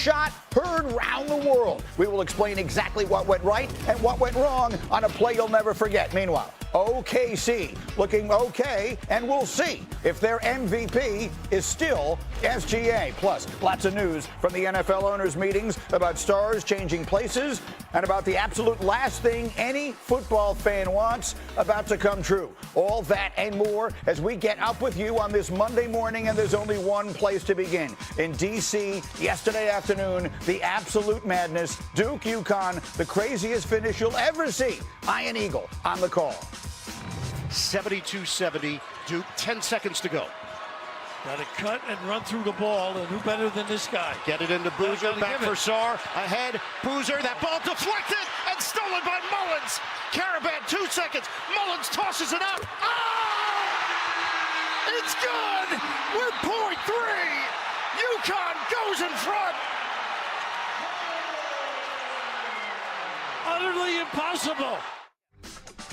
shot heard round the world. We will explain exactly what went right and what went wrong on a play you'll never forget. Meanwhile, OKC looking okay, and we'll see if their MVP is still SGA. Plus, lots of news from the NFL owners' meetings about stars changing places and about the absolute last thing any football fan wants about to come true. All that and more as we get up with you on this Monday morning, and there's only one place to begin. In D.C. yesterday afternoon, the absolute madness. Duke, UConn, the craziest finish you'll ever see. Ian Eagle on the call. 72-70, Duke, 10 seconds to go. Got to cut and run through the ball, and who better than this guy? Get it into Boozer, back for Sarr, ahead, Boozer, that ball deflected and stolen by Mullins. Karaban, 2 seconds, Mullins tosses it up. Oh! It's good! With .3, UConn goes in front. Utterly impossible.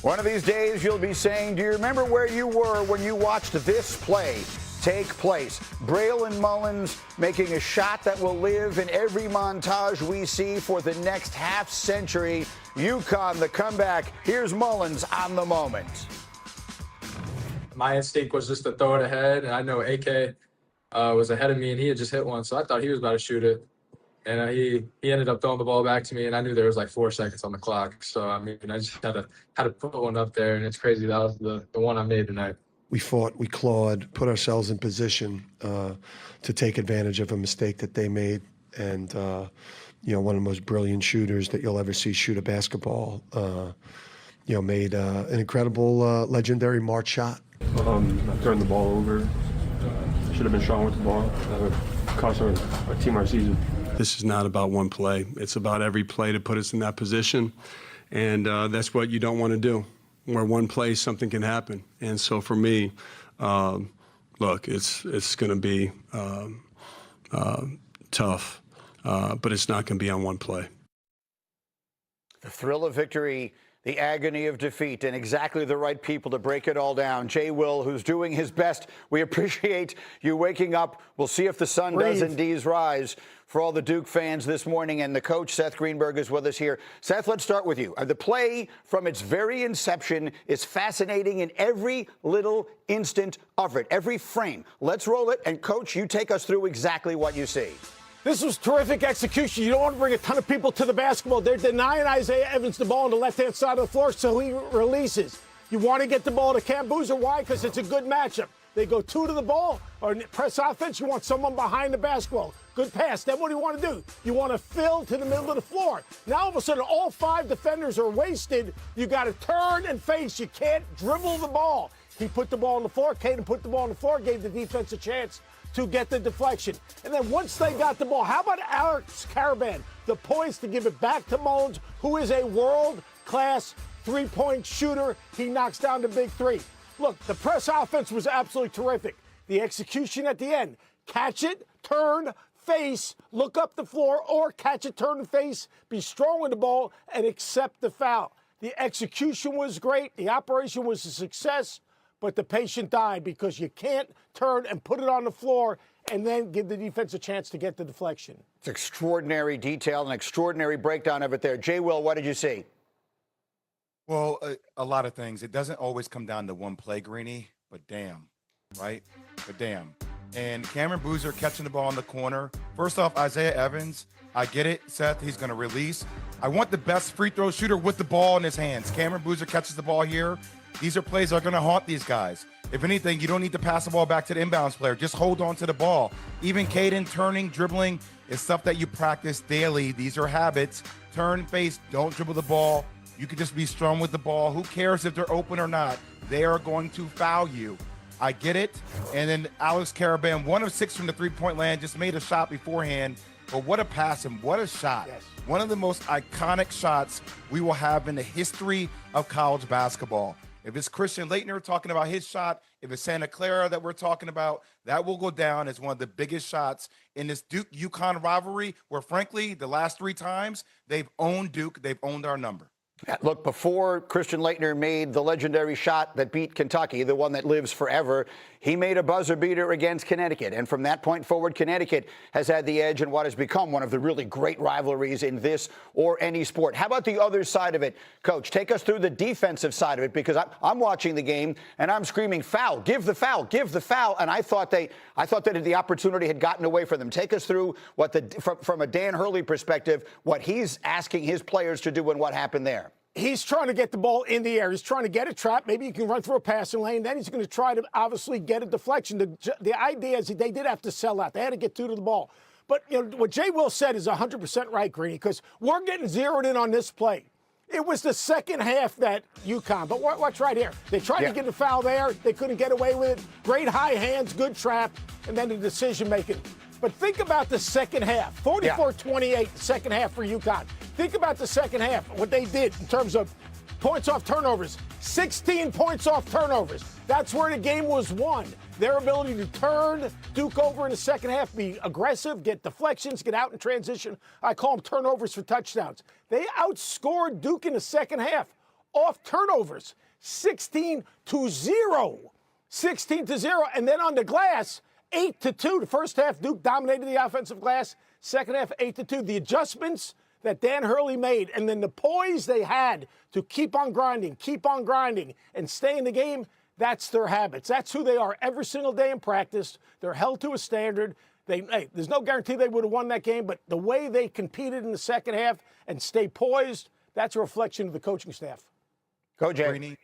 One of these days you'll be saying, do you remember where you were when you watched this play take place? Braylon Mullins making a shot that will live in every montage we see for the next half century. UConn, the comeback. Here's Mullins on the moment. My instinct was just to throw it ahead, and I know AK was ahead of me, and he had just hit one, so I thought he was about to shoot it. And he ended up throwing the ball back to me, and I knew there was like 4 seconds on the clock. So, I mean, I just had to put one up there, and it's crazy. That was the one I made tonight. We fought, we clawed, put ourselves in position to take advantage of a mistake that they made. And, one of the most brilliant shooters that you'll ever see shoot a basketball, made an incredible, legendary March shot. I turned the ball over. Should have been strong with the ball. That would cost our team our season. This is not about one play. It's about every play to put us in that position. And that's what you don't want to do. Where one play, something can happen. And so for me, look, it's going to be tough, but it's not going to be on one play. The thrill of victory, the agony of defeat, and exactly the right people to break it all down. Jay Will, who's doing his best. We appreciate you waking up. We'll see if the sun does indeed rise for all the Duke fans this morning. And the coach, Seth Greenberg, is with us here. Seth, let's start with you. The play from its very inception is fascinating in every little instant of it, every frame. Let's roll it. And, Coach, you take us through exactly what you see. This was terrific execution. You don't want to bring a ton of people to the basketball. They're denying Isaiah Evans the ball on the left-hand side of the floor, so he releases. You want to get the ball to Cam Boozer. Why? Because it's a good matchup. They go 2 to the ball, or press offense. You want someone behind the basketball. Good pass. Then what do you want to do? You want to fill to the middle of the floor. Now, all of a sudden, all 5 defenders are wasted. You got to turn and face. You can't dribble the ball. He put the ball on the floor. Caden put the ball on the floor, gave the defense a chance to get the deflection. And then once they got the ball, how about Alex Karaban, the poise to give it back to Mullins, who is a world-class three-point shooter. He knocks down the big 3. Look, the press offense was absolutely terrific. The execution at the end, catch it, turn, face, look up the floor, or catch it, turn, and face, be strong with the ball, and accept the foul. The execution was great. The operation was a success. But the patient died because you can't turn and put it on the floor and then give the defense a chance to get the deflection. It's extraordinary detail and extraordinary breakdown of it there. Jay Will, what did you see? Well, a lot of things. It doesn't always come down to one play, Greeny, but damn, right? But damn. And Cameron Boozer catching the ball in the corner. First off, Isaiah Evans, I get it, Seth, he's going to release. I want the best free throw shooter with the ball in his hands. Cameron Boozer catches the ball here. These are plays that are going to haunt these guys. If anything, you don't need to pass the ball back to the inbounds player. Just hold on to the ball. Even Caden turning, dribbling is stuff that you practice daily. These are habits. Turn, face, don't dribble the ball. You can just be strong with the ball. Who cares if they're open or not? They are going to foul you. I get it. And then Alex Karaban, 1 of 6 from the three-point land, just made a shot beforehand. But what a pass and what a shot. Yes. One of the most iconic shots we will have in the history of college basketball. If it's Christian Laettner talking about his shot, if it's Santa Clara that we're talking about, that will go down as one of the biggest shots in this Duke-UConn rivalry where, frankly, the last 3 times they've owned Duke, they've owned our number. Look, before Christian Laettner made the legendary shot that beat Kentucky, the one that lives forever, he made a buzzer beater against Connecticut. And from that point forward, Connecticut has had the edge in what has become one of the really great rivalries in this or any sport. How about the other side of it, Coach? Take us through the defensive side of it, because I'm watching the game and I'm screaming, foul, give the foul, give the foul. And I thought that the opportunity had gotten away from them. Take us through what from a Dan Hurley perspective, what he's asking his players to do and what happened there. He's trying to get the ball in the air. He's trying to get a trap. Maybe he can run through a passing lane. Then he's going to try to obviously get a deflection. The idea is they did have to sell out. They had to get through to the ball. But what Jay Will said is 100% right, Greeny, because we're getting zeroed in on this play. It was the second half that UConn. But watch right here. They tried to get a foul there. They couldn't get away with it. Great high hands, good trap, and then the decision making. But think about the second half. 44-28, second half for UConn. Think about the second half, what they did in terms of points off turnovers. 16 points off turnovers. That's where the game was won. Their ability to turn Duke over in the second half, be aggressive, get deflections, get out in transition. I call them turnovers for touchdowns. They outscored Duke in the second half off turnovers, 16-0. 16-0. And then on the glass, 8-2. The first half, Duke dominated the offensive glass. Second half, 8-2. The adjustments that Dan Hurley made, and then the poise they had to keep on grinding, and stay in the game, that's their habits. That's who they are every single day in practice. They're held to a standard. There's no guarantee they would have won that game, but the way they competed in the second half and stay poised, that's a reflection of the coaching staff. Go, Jay. Greeny,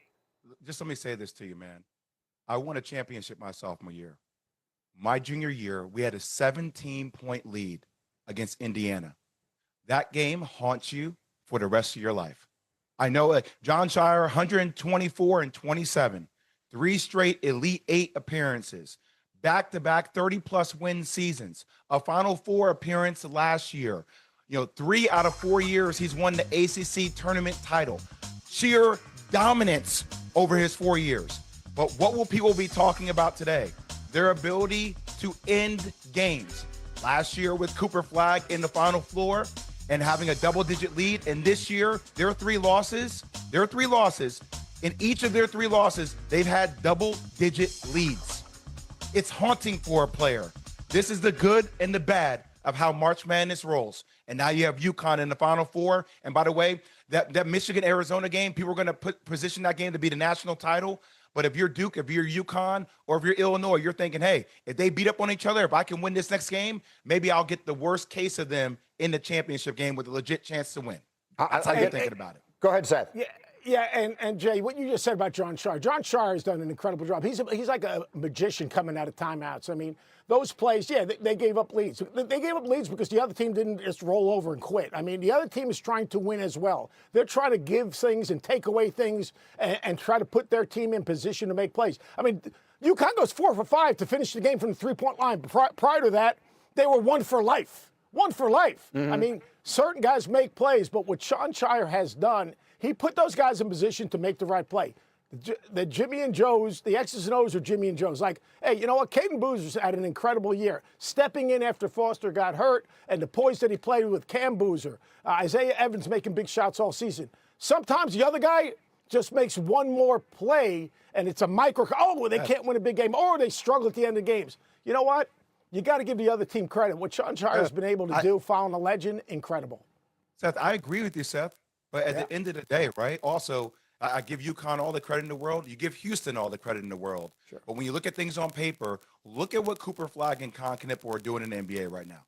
just let me say this to you, man. I won a championship my sophomore year. My junior year, we had a 17-point lead against Indiana. That game haunts you for the rest of your life. I know Jon Scheyer, 124-27, 3 straight Elite Eight appearances, back-to-back 30-plus win seasons, a Final Four appearance last year. 3 out of 4 years he's won the ACC tournament title. Sheer dominance over his 4 years. But what will people be talking about today? Their ability to end games. Last year with Cooper Flagg in the Final Four and having a double-digit lead, and this year, their 3 losses, in each of their 3 losses, they've had double-digit leads. It's haunting for a player. This is the good and the bad of how March Madness rolls. And now you have UConn in the Final Four. And by the way, that Michigan-Arizona game, people are going to position that game to be the national title. But if you're Duke, if you're UConn, or if you're Illinois, you're thinking, hey, if they beat up on each other, if I can win this next game, maybe I'll get the worst case of them in the championship game with a legit chance to win. That's how you're thinking about it. Go ahead, Seth. Yeah, and Jay, what you just said about Jon Scheyer. Jon Scheyer has done an incredible job. He's like a magician coming out of timeouts. I mean, those plays, they gave up leads. They gave up leads because the other team didn't just roll over and quit. I mean, the other team is trying to win as well. They're trying to give things and take away things and try to put their team in position to make plays. I mean, UConn goes 4 for 5 to finish the game from the three-point line. Prior to that, they were 1 for life. 1 for life. Mm-hmm. I mean, certain guys make plays, but what Jon Scheyer has done, he put those guys in position to make the right play. The Jimmy and Joes, the X's and O's are Jimmy and Joes. Like, hey, you know what? Caden Boozer's had an incredible year. Stepping in after Foster got hurt, and the poise that he played with Cam Boozer. Isaiah Evans making big shots all season. Sometimes the other guy just makes one more play, and it's a micro. Oh, they can't win a big game, or they struggle at the end of games. You know what? You got to give the other team credit. What Jon Scheyer has been able to do, following a legend, incredible. Seth, I agree with you, Seth. But at the end of the day, right? Also, I give UConn all the credit in the world. You give Houston all the credit in the world. Sure. But when you look at things on paper, look at what Cooper Flagg and Con Knippel are doing in the NBA right now.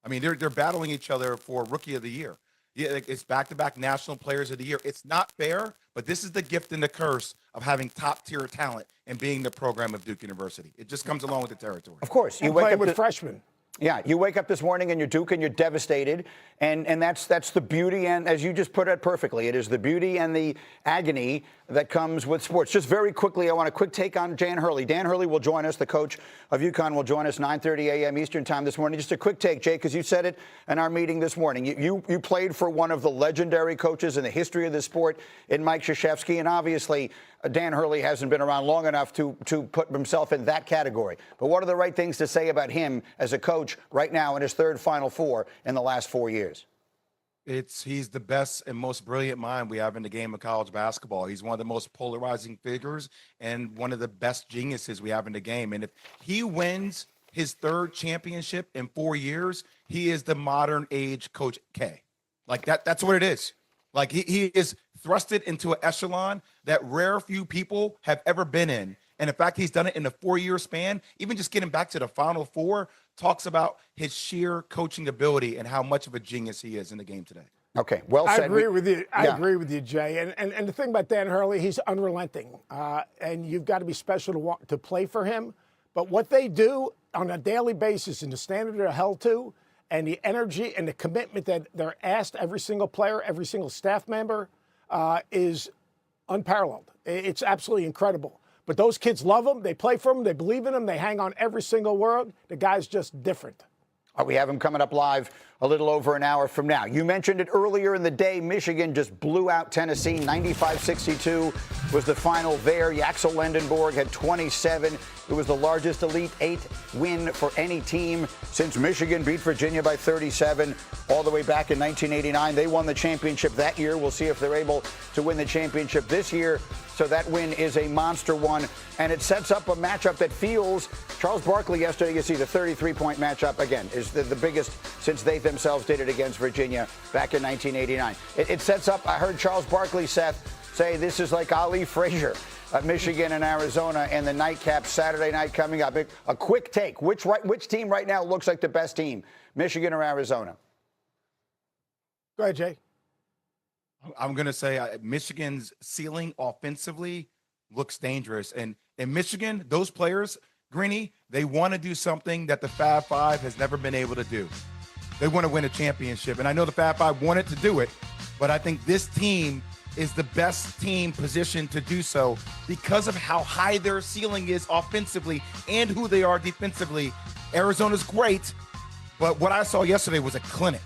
I mean, they're battling each other for Rookie of the Year. Yeah, it's back-to-back National Players of the Year. It's not fair, but this is the gift and the curse of having top-tier talent and being the program of Duke University. It just comes along with the territory. Of course. You wake up with freshmen. Yeah, you wake up this morning and you're Duke and you're devastated, and that's the beauty, and as you just put it perfectly, it is the beauty and the agony that comes with sports. Just very quickly, I want a quick take on Dan Hurley. Dan Hurley will join us, the coach of UConn will join us 9:30 a.m. Eastern time this morning. Just a quick take, Jay, because you said it in our meeting this morning. You played for one of the legendary coaches in the history of this sport in Mike Krzyzewski, and obviously Dan Hurley hasn't been around long enough to put himself in that category. But what are the right things to say about him as a coach right now in his 3rd Final Four in the last 4 years? He's the best and most brilliant mind we have in the game of college basketball. He's one of the most polarizing figures and one of the best geniuses we have in the game. And if he wins his third championship in 4 years, he is the modern age Coach K. Like that's what it is. Like he is thrusted into an echelon that rare few people have ever been in. And in fact, he's done it in a 4-year span. Even just getting back to the Final Four talks about his sheer coaching ability and how much of a genius he is in the game today. Okay, well said. I agree with you. I agree with you, Jay. And the thing about Dan Hurley, he's unrelenting. And you've got to be special to play for him. But what they do on a daily basis and the standard they're held to and the energy and the commitment that they're asked, every single player, every single staff member, is unparalleled. It's absolutely incredible. But those kids love him. They play for him. They believe in him. They hang on every single word. The guy's just different. We have him coming up live a little over an hour from now. You mentioned it earlier in the day. Michigan just blew out Tennessee. 95-62 was the final there. Yaxel Lendenborg had 27. It was the largest Elite Eight win for any team since Michigan beat Virginia by 37 all the way back in 1989. They won the championship that year. We'll see if they're able to win the championship this year. So that win is a monster one, and it sets up a matchup that feels, Charles Barkley yesterday, you see the 33-point matchup, again, is the biggest since they themselves did it against Virginia back in 1989. It sets up, I heard Charles Barkley, Seth, say this is like Ali Frazier of Michigan and Arizona and the nightcap Saturday night coming up. A quick take. Which team right now looks like the best team, Michigan or Arizona? Go ahead, Jay. I'm going to say Michigan's ceiling offensively looks dangerous. And in Michigan, those players, Greeny, they want to do something that the Fab Five has never been able to do. They want to win a championship. And I know the Fab Five wanted to do it, but I think this team is the best team positioned to do so because of how high their ceiling is offensively and who they are defensively. Arizona's great, but what I saw yesterday was a clinic.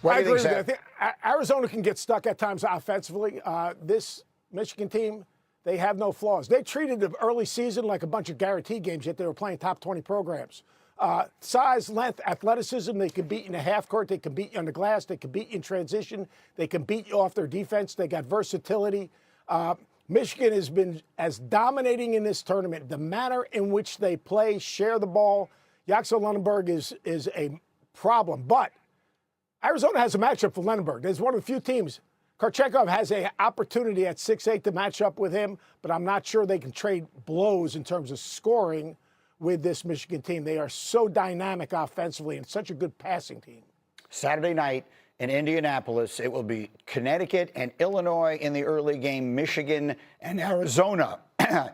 I agree with you. I think Arizona can get stuck at times offensively. This Michigan team, they have no flaws. They treated the early season like a bunch of guarantee games, yet they were playing top 20 programs. Size, length, athleticism, they can beat you in the half court. They can beat you on the glass. They can beat you in transition. They can beat you off their defense. They got versatility. Michigan has been as dominating in this tournament. The manner in which they play, share the ball. Yaxel Lendenborg is a problem. But Arizona has a matchup for Lendenborg. There's one of the few teams. Karchekov has an opportunity at 6'8" to match up with him, but I'm not sure they can trade blows in terms of scoring with this Michigan team. They are so dynamic offensively and such a good passing team. Saturday night in Indianapolis, it will be Connecticut and Illinois in the early game, Michigan and Arizona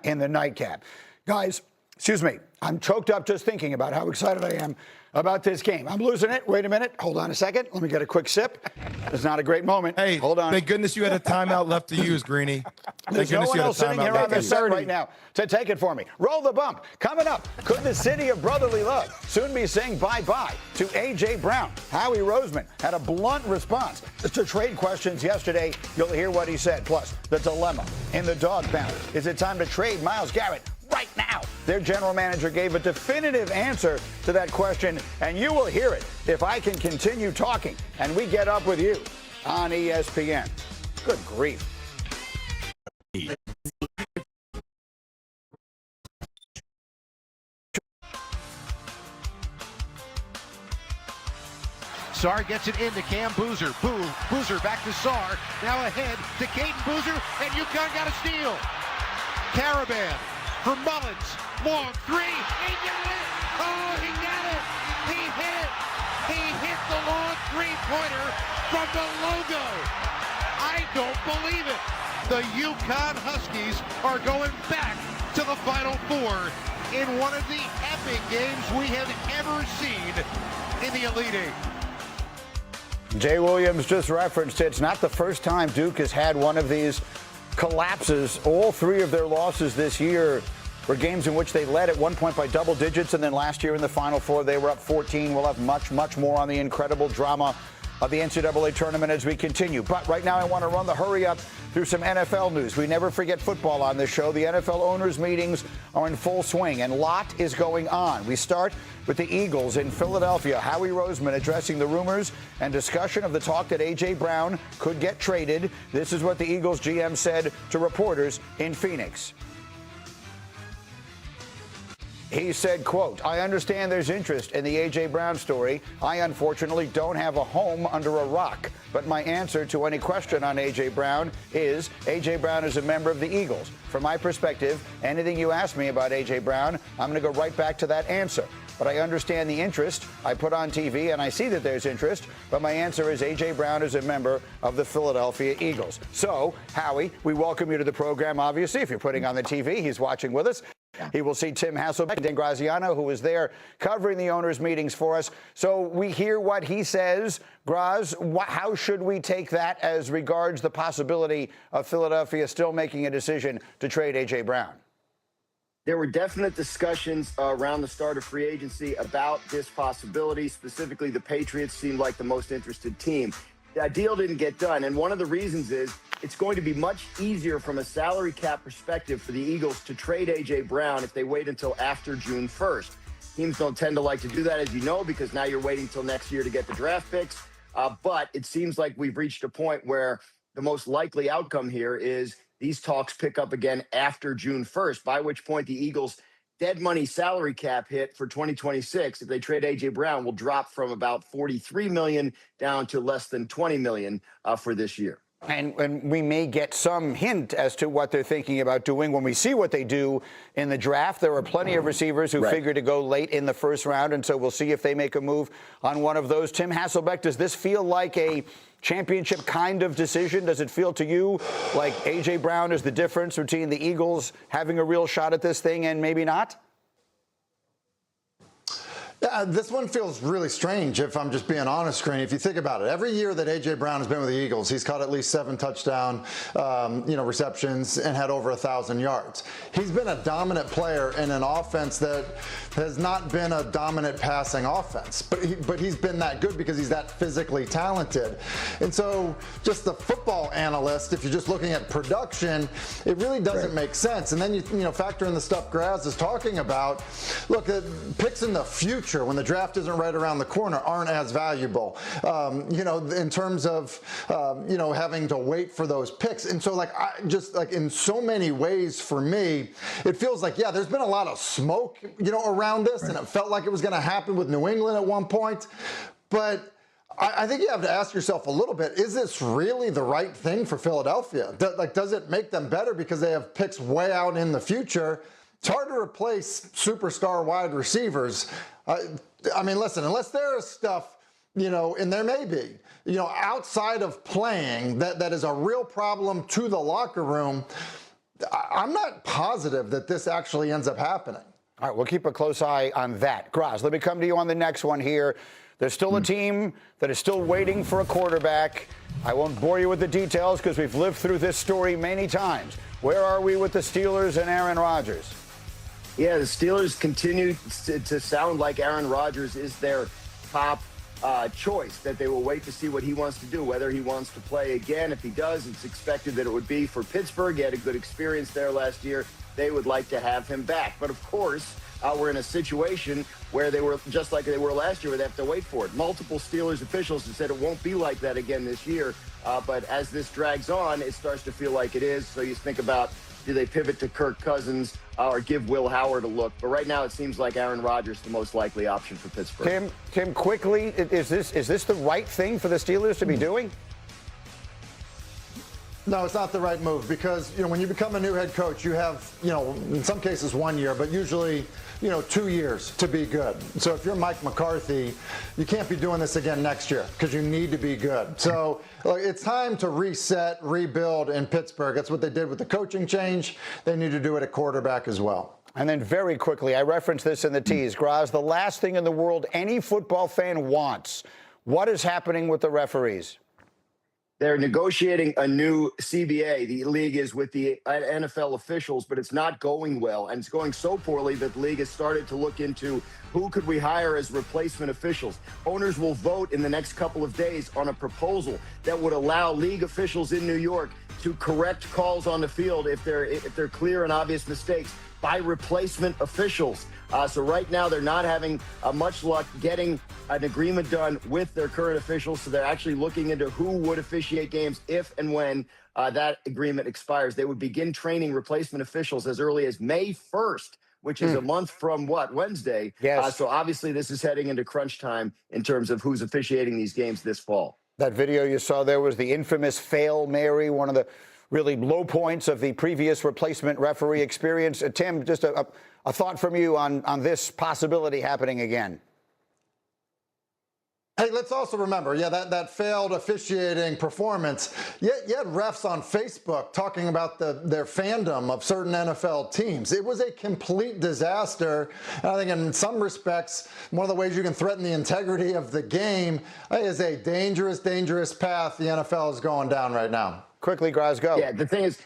in the nightcap. Guys, excuse me, I'm choked up just thinking about how excited I am about this game. I'm losing it. Wait a minute. Hold on a second. Let me get a quick sip. It's not a great moment. Hey, hold on. Thank goodness you had a timeout left to use, Greeny. There's no one else sitting here on the set right now to take it for me. Roll the bump. Coming up, could the city of brotherly love soon be saying bye-bye to A.J. Brown? Howie Roseman had a blunt response to trade questions yesterday. You'll hear what he said. Plus, the dilemma in the dog pound. Is it time to trade Myles Garrett right now? Their general manager gave a definitive answer to that question, and you will hear it if I can continue talking and we get up with you on ESPN. Good grief. Sarr gets it into Cam Boozer. Boozer back to Sarr. Now ahead to Caden Boozer, and UConn got a steal. Caravan for Mullins. Long three. He got it. Oh, he got it. He hit it. He hit the long three-pointer from the logo. I don't believe it. The UConn Huskies are going back to the Final Four in one of the epic games we have ever seen in the Elite Eight. Jay Williams just referenced it's not the first time Duke has had one of these collapses. All three of their losses this year were games in which they led at one point by double digits, and then last year in the Final Four they were up 14. We'll have much more on the incredible drama of the NCAA tournament as we continue. But right now I want to run the hurry up through some NFL news. We never forget football on this show. The NFL owners' meetings are in full swing, and a lot is going on. We start with the Eagles in Philadelphia. Howie Roseman addressing the rumors and discussion of the talk that A.J. Brown could get traded. This is what the Eagles GM said to reporters in Phoenix. He said, quote, "I understand there's interest in the A.J. Brown story. I unfortunately don't have a home under a rock. But my answer to any question on A.J. Brown is A.J. Brown is a member of the Eagles. From my perspective, anything you ask me about A.J. Brown, I'm going to go right back to that answer. But I understand the interest. I put on TV and I see that there's interest. But my answer is A.J. Brown is a member of the Philadelphia Eagles." So, Howie, we welcome you to the program, obviously. If you're putting on the TV, he's watching with us. He will see Tim Hasselbeck and Dan Graziano, who was there covering the owners' meetings for us. So we hear what he says. Graz, how should we take that as regards the possibility of Philadelphia still making a decision to trade A.J. Brown? There were definite discussions around the start of free agency about this possibility. Specifically, the Patriots seemed like the most interested team. That deal didn't get done, and one of the reasons is it's going to be much easier from a salary cap perspective for the Eagles to trade A.J. Brown if they wait until after June 1st. Teams don't tend to like to do that, as you know, because now you're waiting till next year to get the draft picks. But it seems like we've reached a point where the most likely outcome here is these talks pick up again after June 1st, by which point the Eagles' dead money salary cap hit for 2026, if they trade A.J. Brown, will drop from about $43 million down to less than $20 million for this year. And we may get some hint as to what they're thinking about doing when we see what they do in the draft. There are plenty of receivers who figure to go late in the first round, and so we'll see if they make a move on one of those. Tim Hasselbeck, does this feel like a championship kind of decision? Does it feel to you like A.J. Brown is the difference between the Eagles having a real shot at this thing and maybe not? This one feels really strange, if I'm just being honest, Green. If you think about it, every year that A.J. Brown has been with the Eagles, he's caught at least 7 touchdown receptions and had over 1,000 yards. He's been a dominant player in an offense that has not been a dominant passing offense. But he's been that good because he's that physically talented. And so just the football analyst, if you're just looking at production, it really doesn't make sense. And then you factor in the stuff Graz is talking about. Look, picks in the future, when the draft isn't right around the corner, aren't as valuable, in terms of, having to wait for those picks. And so, in so many ways for me, it feels like, there's been a lot of smoke, around this, and it felt like it was going to happen with New England at one point. But I think you have to ask yourself a little bit, is this really the right thing for Philadelphia? Does it make them better because they have picks way out in the future? It's hard to replace superstar wide receivers. Listen, unless there is stuff, and there may be, outside of playing that is a real problem to the locker room, I'm not positive that this actually ends up happening. All right, we'll keep a close eye on that. Graz, let me come to you on the next one here. There's still a team that is still waiting for a quarterback. I won't bore you with the details because we've lived through this story many times. Where are we with the Steelers and Aaron Rodgers? Yeah, the Steelers continue to sound like Aaron Rodgers is their top choice, that they will wait to see what he wants to do, whether he wants to play again. If he does, it's expected that it would be for Pittsburgh. He had a good experience there last year. They would like to have him back. But, of course, we're in a situation where they were just like they were last year, where they have to wait for it. Multiple Steelers officials have said it won't be like that again this year. But as this drags on, it starts to feel like it is. So you think about, do they pivot to Kirk Cousins or give Will Howard a look? But right now it seems like Aaron Rodgers is the most likely option for Pittsburgh. Tim, quickly, is this the right thing for the Steelers to be doing? No, it's not the right move because, when you become a new head coach, you have, in some cases 1 year, but usually, 2 years to be good. So if you're Mike McCarthy, you can't be doing this again next year because you need to be good. So it's time to reset, rebuild in Pittsburgh. That's what they did with the coaching change. They need to do it at quarterback as well. And then very quickly, I referenced this in the tease, Graz, the last thing in the world any football fan wants. What is happening with the referees? They're negotiating a new CBA. The league is with the NFL officials, but it's not going well. And it's going so poorly that the league has started to look into who could we hire as replacement officials. Owners will vote in the next couple of days on a proposal that would allow league officials in New York to correct calls on the field if they're clear and obvious mistakes by replacement officials. So right now they're not having much luck getting an agreement done with their current officials. So they're actually looking into who would officiate games if and when that agreement expires. They would begin training replacement officials as early as May 1st, which is a month from Wednesday. Yes. So obviously this is heading into crunch time in terms of who's officiating these games this fall. That video you saw there was the infamous Fail Mary, one of the really low points of the previous replacement referee experience. Tim, just a thought from you on this possibility happening again. Hey, let's also remember, that failed officiating performance. You had refs on Facebook talking about their fandom of certain NFL teams. It was a complete disaster. And I think in some respects, one of the ways you can threaten the integrity of the game is a dangerous, dangerous path the NFL is going down right now. Quickly, Graz, go. Yeah, the thing is,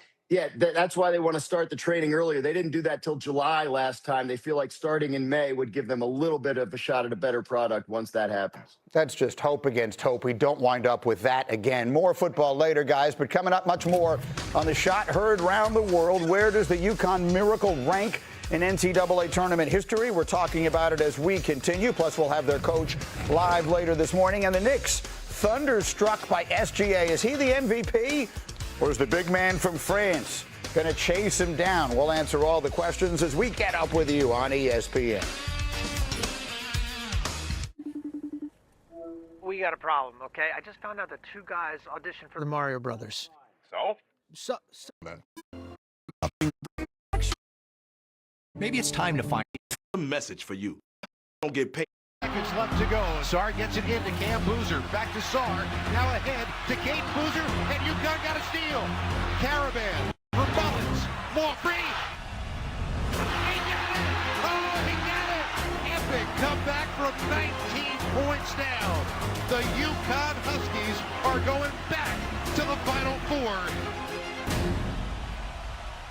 that's why they want to start the training earlier. They didn't do that till July last time. They feel like starting in May would give them a little bit of a shot at a better product once that happens. That's just hope against hope. We don't wind up with that again. More football later, guys, but coming up much more on the shot heard round the world. Where does the UConn Miracle rank in NCAA tournament history? We're talking about it as we continue. Plus, we'll have their coach live later this morning. And the Knicks, thunderstruck by SGA. Is he the MVP? Or is the big man from France going to chase him down? We'll answer all the questions as we get up with you on ESPN. We got a problem, okay? I just found out that 2 guys auditioned for the Mario Brothers. So? Maybe it's time to find a message for you. Don't get paid. Seconds left to go. Sarr gets it into Cam Boozer. Back to Sarr. Now ahead to Caden Boozer. And UConn got a steal. Caravan for Mullins. More free. He got it. Oh, he got it. Epic comeback from 19 points down. The UConn Huskies are going back to the Final Four.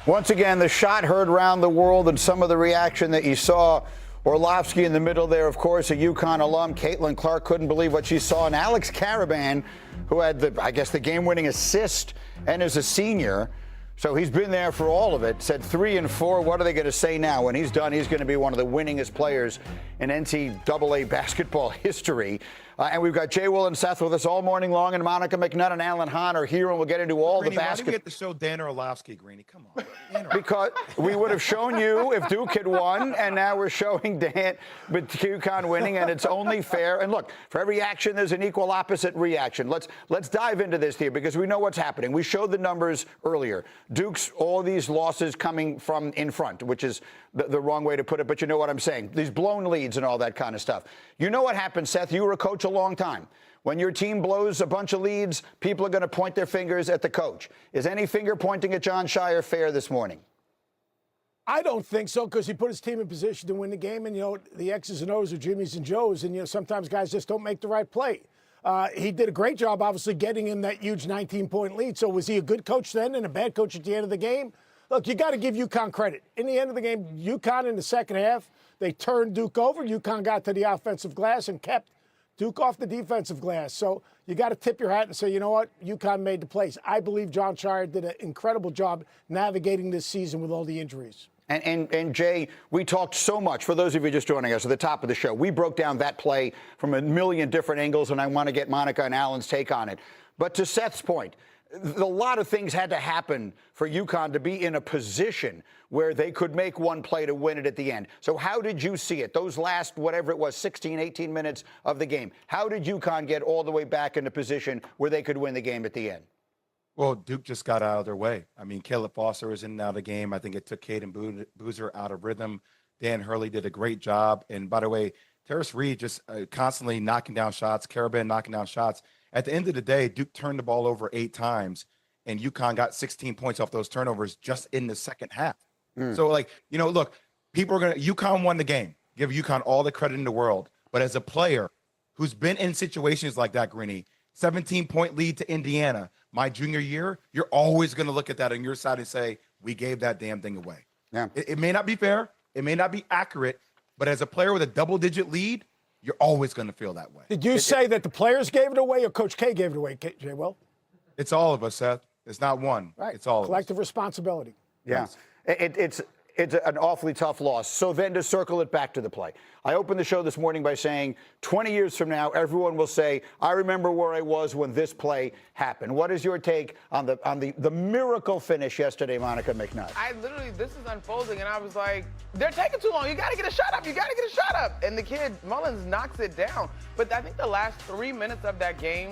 Once again, the shot heard round the world and some of the reaction that you saw. Orlovsky in the middle there, of course, a UConn alum. Caitlin Clark couldn't believe what she saw. And Alex Caravan, who had the game-winning assist and is a senior. So he's been there for all of it. Said 3 and 4. What are they going to say now? When he's done, he's going to be one of the winningest players in NCAA basketball history. And we've got Jay Will and Seth with us all morning long, and Monica McNutt and Alan Hahn are here, and we'll get into all Greeny, the basketball. Why do we get to show Dan Orlovsky, Greeny? Come on. Because we would have shown you if Duke had won, and now we're showing Dan with UConn winning, and it's only fair. And look, for every action, there's an equal opposite reaction. Let's dive into this here because we know what's happening. We showed the numbers earlier. Duke's all these losses coming from in front, which is the wrong way to put it, but you know what I'm saying. These blown leads and all that kind of stuff. You know what happens, Seth? You were a coach a long time. When your team blows a bunch of leads, people are going to point their fingers at the coach. Is any finger pointing at Jon Scheyer fair this morning? I don't think so, because he put his team in position to win the game. And, the X's and O's are Jimmy's and Joe's. And, sometimes guys just don't make the right play. He did a great job, obviously, getting him that huge 19-point lead. So was he a good coach then and a bad coach at the end of the game? Look, you got to give UConn credit. In the end of the game, UConn in the second half, they turned Duke over. UConn got to the offensive glass and kept Duke off the defensive glass. So you got to tip your hat and say, you know what, UConn made the plays. I believe Jon Scheyer did an incredible job navigating this season with all the injuries. And Jay, we talked so much, for those of you just joining us at the top of the show, we broke down that play from a million different angles, and I want to get Monica and Alan's take on it. But to Seth's point, a lot of things had to happen for UConn to be in a position where they could make one play to win it at the end. So how did you see it? Those last, whatever it was, 16, 18 minutes of the game. How did UConn get all the way back in a position where they could win the game at the end? Well, Duke just got out of their way. I mean, Caleb Foster was in and out of the game. I think it took Caden Boozer out of rhythm. Dan Hurley did a great job. And by the way, Terrace Reed just constantly knocking down shots, Caravan knocking down shots. At the end of the day, Duke turned the ball over 8 times, and UConn got 16 points off those turnovers just in the second half. So, look, people are UConn won the game. Give UConn all the credit in the world. But as a player who's been in situations like that, Greeny, 17-point lead to Indiana my junior year, you're always going to look at that on your side and say, we gave that damn thing away. Yeah. It may not be fair. It may not be accurate. But as a player with a double-digit lead, you're always going to feel that way. Did you say that the players gave it away or Coach K gave it away, Jay Will? It's all of us, Seth. It's not one. Right. It's all of us. Collective responsibility. Yeah. It's an awfully tough loss. So then to circle it back to the play. I opened the show this morning by saying 20 years from now, everyone will say, I remember where I was when this play happened. What is your take on the miracle finish yesterday, Monica McNutt? I literally, this is unfolding, and I was like, they're taking too long. You got to get a shot up. You got to get a shot up. And the kid, Mullins, knocks it down. But I think the last 3 minutes of that game,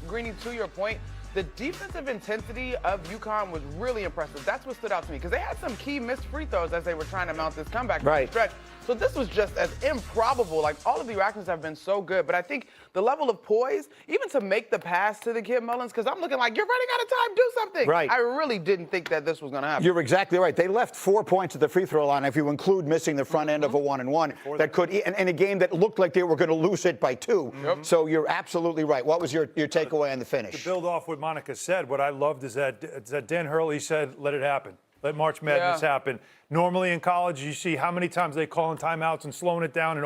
Greeny, to your point, the defensive intensity of UConn was really impressive. That's what stood out to me because they had some key missed free throws as they were trying to mount this comeback stretch. So this was just as improbable. Like, all of the reactions have been so good. But I think the level of poise, even to make the pass to the kid Mullins, because I'm looking like, you're running out of time, do something. Right. I really didn't think that this was going to happen. You're exactly right. They left 4 points at the free throw line if you include missing the front end of a 1-and-1 that could, in a game that looked like they were going to lose it by 2. So you're absolutely right. What was your takeaway on the finish? To build off what Monica said, what I loved is that Dan Hurley said, let it happen. Let March Madness happen. Normally in college, you see how many times they call in timeouts and slowing it down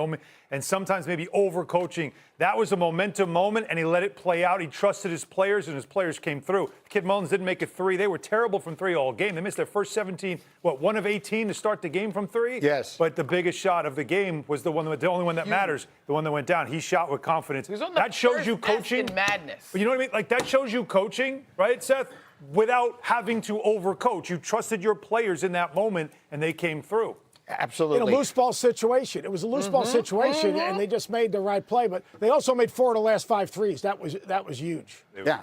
and sometimes maybe overcoaching. That was a momentum moment, and he let it play out. He trusted his players, and his players came through. Kid Mullins didn't make a 3. They were terrible from 3 all game. They missed their first 17, 1 of 18 to start the game from 3? Yes. But the biggest shot of the game was the only one that matters, the one that went down. He shot with confidence. That shows you coaching. Madness. But you know what I mean? Like, that shows you coaching, right, Seth? Without having to overcoach. You trusted your players in that moment, and they came through. Absolutely. In a loose ball situation. It was a loose ball situation, and they just made the right play. But they also made 4 of the last 5 threes. That was huge. Yeah.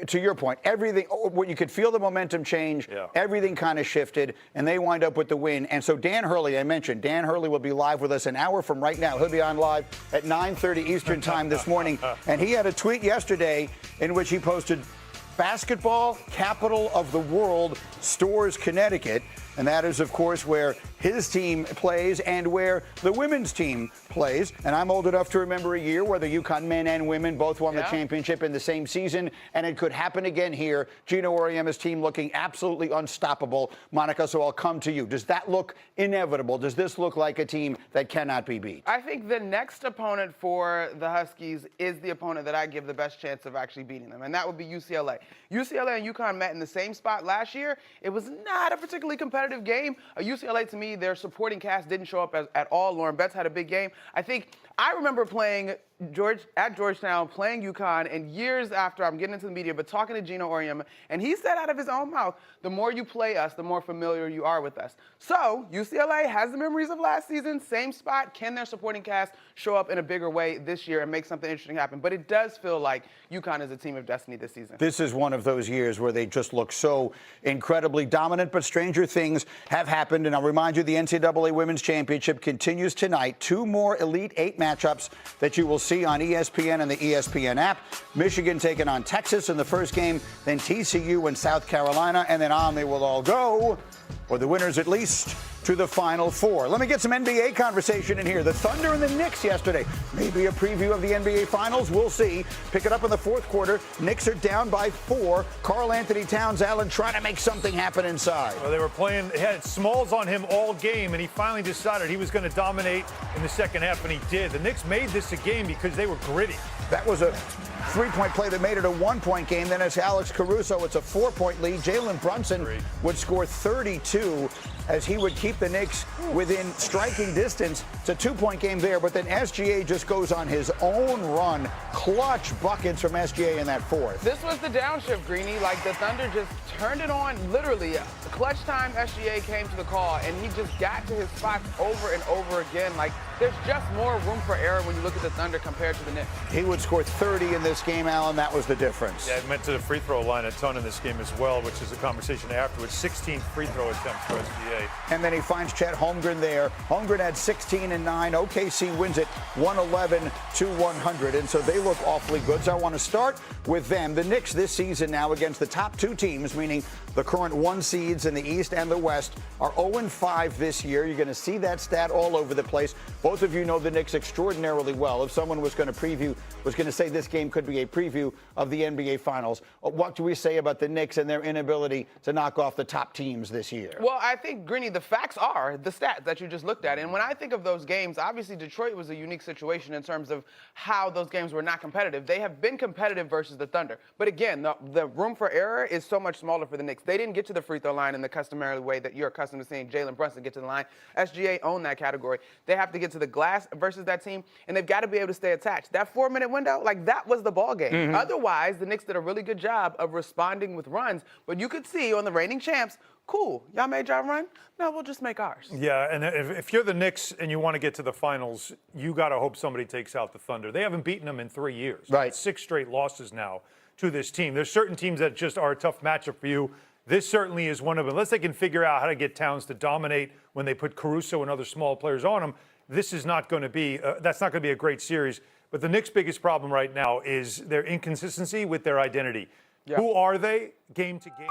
To your point, everything, when you could feel the momentum change, everything kind of shifted, and they wind up with the win. And so Dan Hurley, I mentioned, Dan Hurley will be live with us an hour from right now. He'll be on live at 9:30 Eastern time this morning. And he had a tweet yesterday in which he posted, basketball capital of the world, Storrs, Connecticut. And that is, of course, where his team plays and where the women's team plays. And I'm old enough to remember a year where the UConn men and women both won the championship in the same season, and it could happen again here. Gino Auriemma's team looking absolutely unstoppable. Monica, so I'll come to you. Does that look inevitable? Does this look like a team that cannot be beat? I think the next opponent for the Huskies is the opponent that I give the best chance of actually beating them, and that would be UCLA. UCLA and UConn met in the same spot last year. It was not a particularly competitive game. UCLA, to me, their supporting cast didn't show up at all. Lauren Betts had a big game. I remember playing at Georgetown, playing UConn, and years after, I'm getting into the media, but talking to Gino Auriemma, and he said out of his own mouth, the more you play us, the more familiar you are with us. So UCLA has the memories of last season, same spot. Can their supporting cast show up in a bigger way this year and make something interesting happen? But it does feel like UConn is a team of destiny this season. This is one of those years where they just look so incredibly dominant, but stranger things have happened. And I'll remind you, the NCAA Women's Championship continues tonight. 2 more Elite 8 matchups that you will see on ESPN and the ESPN app. Michigan taking on Texas in the first game, then TCU and South Carolina, and then on they will all go, or the winners at least, to the Final Four. Let me get some NBA conversation in here. The Thunder and the Knicks yesterday. Maybe a preview of the NBA Finals. We'll see. Pick it up in the fourth quarter. Knicks are down by 4. Karl Anthony Towns, Allen, trying to make something happen inside. Well, they were playing, they had Smalls on him all game, and he finally decided he was going to dominate in the second half, and he did. The Knicks made this a game because they were gritty. That was a 3-point play that made it a 1-point game. Then as Alex Caruso, it's a 4-point lead. Jalen Brunson would score 32 as he would keep the Knicks within striking distance. It's a 2-point game there, but then SGA just goes on his own run. Clutch buckets from SGA in that fourth. This was the downshift, Greeny. Like, the Thunder just turned it on, literally. Clutch time, SGA came to the call, and he just got to his spots over and over again. Like, there's just more room for error when you look at the Thunder compared to the Knicks. He would score 30 in this game, Allen. That was the difference. Yeah, it went to the free throw line a ton in this game as well, which is a conversation afterwards. 16 free throw attempts for SGA. SGA. And then he finds Chet Holmgren there. Holmgren had 16 and 9. OKC wins it 111-100. And so they look awfully good. So I want to start with them. The Knicks this season now against the top two teams, meaning the current 1 seeds in the East and the West, are 0-5 this year. You're going to see that stat all over the place. Both of you know the Knicks extraordinarily well. If someone was going to say this game could be a preview of the NBA Finals, what do we say about the Knicks and their inability to knock off the top teams this year? Well, I think, Greeny, the facts are the stats that you just looked at. And when I think of those games, obviously Detroit was a unique situation in terms of how those games were not competitive. They have been competitive versus the Thunder. But again, the room for error is so much smaller for the Knicks. They didn't get to the free throw line in the customary way that you're accustomed to seeing Jalen Brunson get to the line. SGA owned that category. They have to get to the glass versus that team, and they've got to be able to stay attached. That 4-minute window, like that was the ball game. Otherwise, the Knicks did a really good job of responding with runs. But you could see on the reigning champs, cool, y'all made y'all run? No, we'll just make ours. Yeah, and if you're the Knicks and you want to get to the finals, you got to hope somebody takes out the Thunder. They haven't beaten them in 3 years. Right. 6 straight losses now to this team. There's certain teams that just are a tough matchup for you. This certainly is one of them. Unless they can figure out how to get Towns to dominate when they put Caruso and other small players on them, this is not going to be that's not going to be a great series. But the Knicks' biggest problem right now is their inconsistency with their identity. Yeah. Who are they game to game?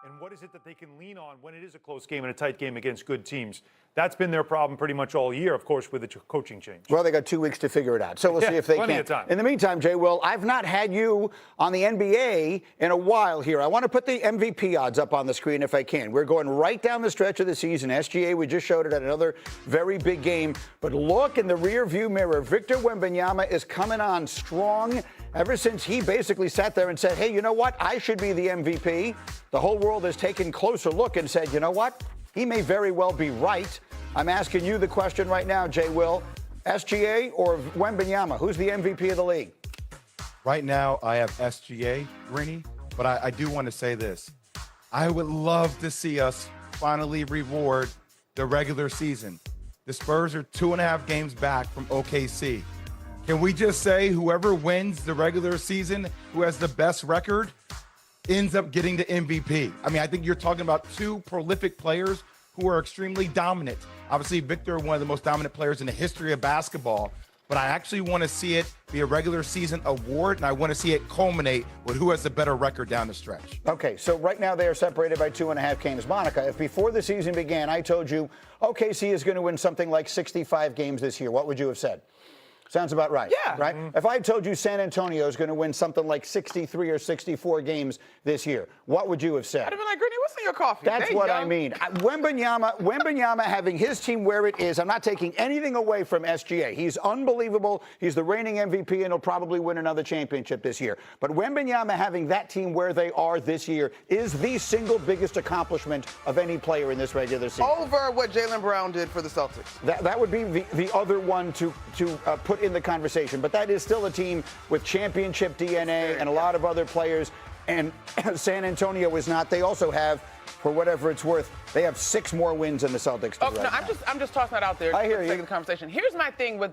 And what is it that they can lean on when it is a close game and a tight game against good teams? That's been their problem pretty much all year, of course, with the coaching change. Well, they got 2 weeks to figure it out. So we'll see if they plenty can. of time. In the meantime, Jay Will, I've not had you on the NBA in a while here. I want to put the MVP odds up on the screen if I can. We're going right down the stretch of the season. SGA, we just showed it at another very big game. But look in the rear-view mirror. Victor Wembanyama is coming on strong. Ever since he basically sat there and said, hey, you know what? I should be the MVP. The whole world has taken a closer look and said, you know what? He may very well be right. I'm asking you the question right now, Jay Will. SGA or Wembanyama? Who's the MVP of the league? Right now, I have SGA, Greeny, but I do want to say this. I would love to see us finally reward the regular season. The Spurs are 2.5 games back from OKC. Can we just say whoever wins the regular season, who has the best record, ends up getting the MVP? I mean, I think you're talking about 2 prolific players who are extremely dominant. Obviously, Victor, one of the most dominant players in the history of basketball. But I actually want to see it be a regular season award, and I want to see it culminate with who has the better record down the stretch. Okay, so right now they are separated by 2.5 games. Monica, if before the season began I told you OKC is going to win something like 65 games this year, what would you have said? Sounds about right. Yeah. Right? If I told you San Antonio is going to win something like 63 or 64 games this year, what would you have said? I'd have been like, Greeny, what's in your coffee? That's There what you I go. mean. Wembanyama having his team where it is, I'm not taking anything away from SGA. He's unbelievable. He's the reigning MVP, and he'll probably win another championship this year. But Wembanyama having that team where they are this year is the single biggest accomplishment of any player in this regular season. Over what Jaylen Brown did for the Celtics. That would be the other one to put in the conversation. But that is still a team with championship DNA and a lot of other players. And San Antonio is not. They also have, for whatever it's worth, they have 6 more wins than the Celtics do right now. I'm just tossing that out there. I hear for the you. sake of the conversation. Here's my thing with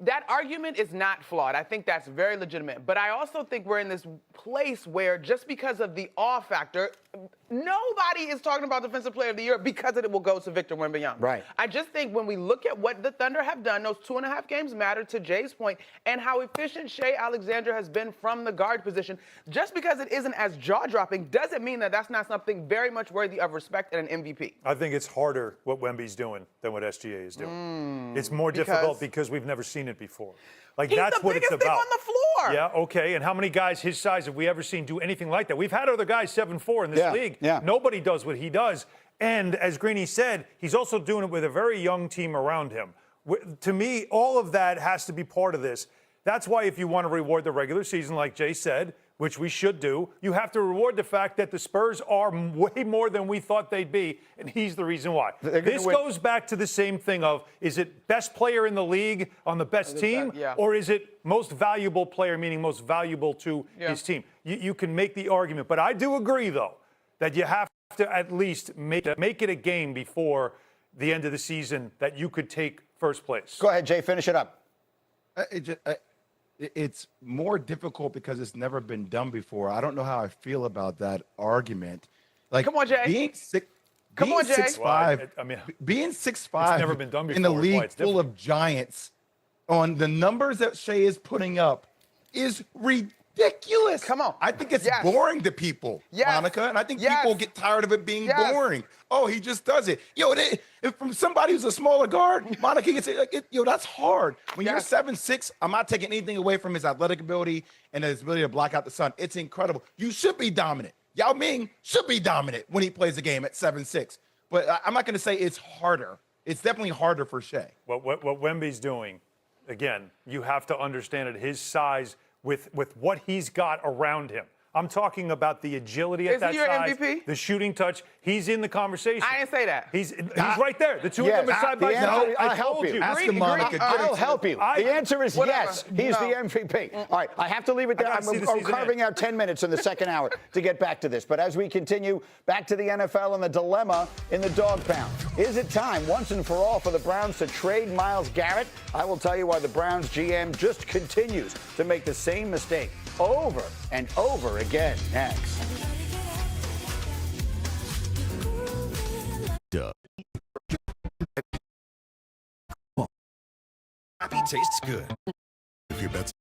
that argument is not flawed. I think that's very legitimate. But I also think we're in this place where just because of the awe factor, nobody is talking about Defensive Player of the Year because it will go to Victor Wembanyama. Right. I just think when we look at what the Thunder have done, those 2.5 games matter to Jay's point, and how efficient Shai Alexander has been from the guard position. Just because it isn't as jaw-dropping doesn't mean that that's not something very much worthy of respect and an MVP. I think it's harder what Wemby's doing than what SGA is doing. It's more difficult because we've never seen it before. Like, He's that's the what it's biggest about. thing on the floor. Yeah, okay. And how many guys his size have we ever seen do anything like that? We've had other guys 7'4" in this league. Yeah. Nobody does what he does. And as Greeny said, he's also doing it with a very young team around him. To me, all of that has to be part of this. That's why if you want to reward the regular season, like Jay said, which we should do, you have to reward the fact that the Spurs are way more than we thought they'd be, and he's the reason why. This goes back to the same thing of, is it best player in the league on the best team, or is it most valuable player, meaning most valuable to his team? You can make the argument, but I do agree, though, that you have to at least make it a game before the end of the season that you could take first place. Go ahead, Jay, finish it up. It's more difficult because it's never been done before. I don't know how I feel about that argument. Like, come on, Jay. Come being on, Jay. 6'5", I mean, being 6'5", it's never been done in the before. It's why league it's full different. of giants, on the numbers that Shea is putting up, is ridiculous. Come on. I think it's Yes. boring to people, Yes. Monica, and I think Yes. people get tired of it being Yes. boring. Oh, he just does it. Yo, if from somebody who's a smaller guard, Monica gets it. Like, yo, that's hard. When Yes. you're 7'6", I'm not taking anything away from his athletic ability and his ability to block out the sun. It's incredible. You should be dominant. Yao Ming should be dominant when he plays the game at 7'6". But I'm not going to say it's harder. It's definitely harder for Shea. What Wemby's doing, again, you have to understand at his size with what he's got around him. I'm talking about the agility at Isn't that he your size, MVP? the shooting touch. He's in the conversation. I didn't say that. He's right there. The two Yes. of them are side by The answer- side. I'll I help told you. you. Ask Green- him, Monica. I'll help you. The answer is Whatever. yes. He's No. the MVP. All right, I have to leave it there. I I'm gotta see the season carving out 10 minutes in the second hour to get back to this. But as we continue, back to the NFL and the dilemma in the dog pound. Is it time, once and for all, for the Browns to trade Myles Garrett? I will tell you why the Browns GM just continues to make the same mistake over and over again next. Happy tastes good. If your bet's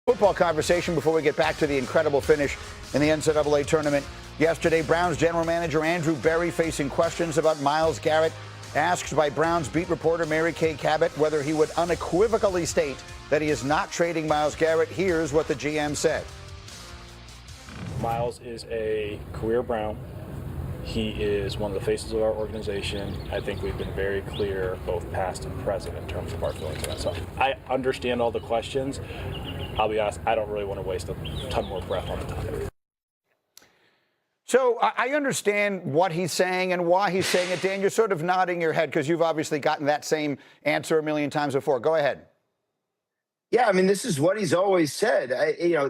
Football conversation before we get back to the incredible finish in the NCAA tournament. Yesterday, Browns general manager Andrew Berry facing questions about Myles Garrett, asked by Browns beat reporter Mary Kay Cabot whether he would unequivocally state that he is not trading Myles Garrett. Here's what the GM said. Myles is a career Brown. He is one of the faces of our organization. I think we've been very clear, both past and present, in terms of our feelings on that. So I understand all the questions. I'll be honest, I don't really want to waste a ton more breath on the topic. So I understand what he's saying and why he's saying it. Dan, you're sort of nodding your head because you've obviously gotten that same answer a million times before. Go ahead. Yeah, I mean, this is what he's always said.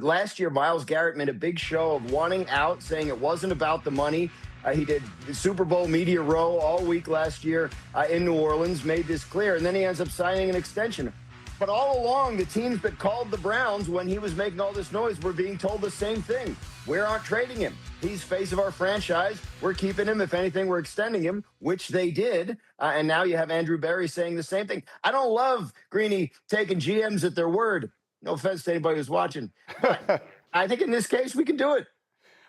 Last year, Myles Garrett made a big show of wanting out, saying it wasn't about the money. He did the Super Bowl media row all week last year in New Orleans, made this clear, and then he ends up signing an extension. But all along, the teams that called the Browns when he was making all this noise were being told the same thing. We aren't trading him. He's face of our franchise. We're keeping him. If anything, we're extending him, which they did. And now you have Andrew Berry saying the same thing. I don't love Greeny taking GMs at their word. No offense to anybody who's watching. But I think in this case, we can do it.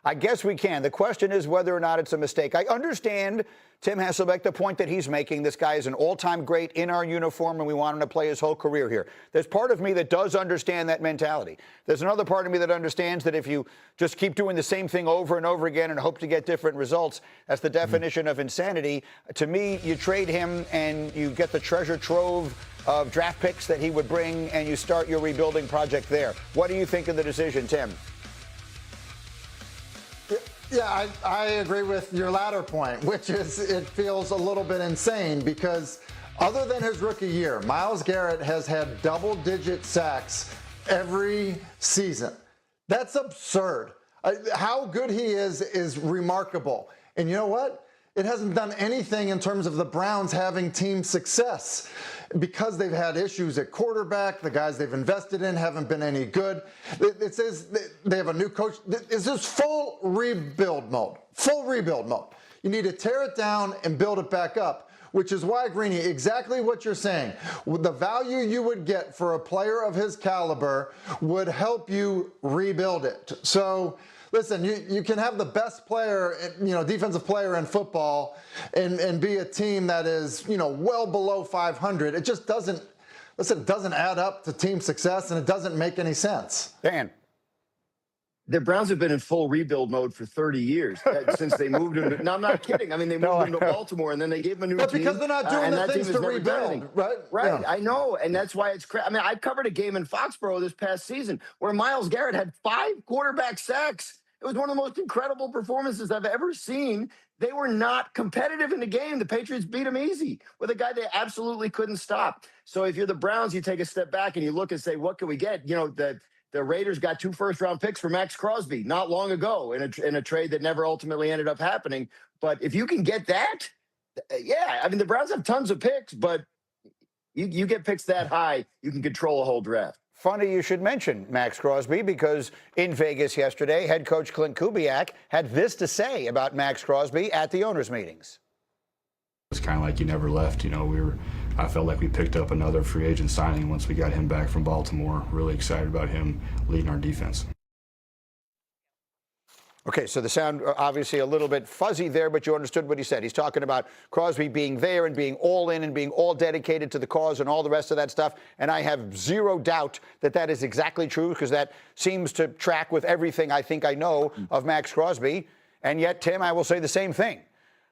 I guess we can. The question is whether or not it's a mistake. I understand Tim Hasselbeck, the point that he's making. This guy is an all-time great in our uniform, and we want him to play his whole career here. There's part of me that does understand that mentality. There's another part of me that understands that if you just keep doing the same thing over and over again and hope to get different results, that's the definition of insanity. To me, you trade him and you get the treasure trove of draft picks that he would bring, and you start your rebuilding project there. What do you think of the decision, Tim? Yeah, I agree with your latter point, which is it feels a little bit insane because other than his rookie year, Myles Garrett has had double-digit sacks every season. That's absurd. How good he is remarkable. And you know what? It hasn't done anything in terms of the Browns having team success because they've had issues at quarterback. The guys they've invested in haven't been any good. It says they have a new coach. It's just full rebuild mode. Full rebuild mode. You need to tear it down and build it back up, which is why, Greeny, exactly what you're saying. The value you would get for a player of his caliber would help you rebuild it. So, listen, you can have the best player, defensive player in football and be a team that is, well below 500. It just doesn't add up to team success, and it doesn't make any sense. Dan. The Browns have been in full rebuild mode for 30 years since they moved him. No, I'm not kidding. I mean, they moved him to Baltimore, and then they gave him a new team. But because they're not doing the things to rebuild, right? Right, Yeah. I know, and that's why it's crazy. I mean, I covered a game in Foxborough this past season where Myles Garrett had 5 quarterback sacks. It was one of the most incredible performances I've ever seen. They were not competitive in the game. The Patriots beat them easy with a guy they absolutely couldn't stop. So if you're the Browns, you take a step back and you look and say, what can we get? The Raiders got 2 first-round picks for Max Crosby not long ago in a trade that never ultimately ended up happening. But if you can get that, yeah, I mean, the Browns have tons of picks, but you get picks that high, you can control a whole draft. Funny you should mention Max Crosby, because in Vegas yesterday, head coach Clint Kubiak had this to say about Max Crosby at the owners' meetings. It's kind of like he never left. You know, I felt like we picked up another free agent signing once we got him back from Baltimore. Really excited about him leading our defense. Okay, so the sound obviously a little bit fuzzy there, but you understood what he said. He's talking about Crosby being there and being all in and being all dedicated to the cause and all the rest of that stuff. And I have zero doubt that that is exactly true, because that seems to track with everything I think I know of Max Crosby. And yet, Tim, I will say the same thing.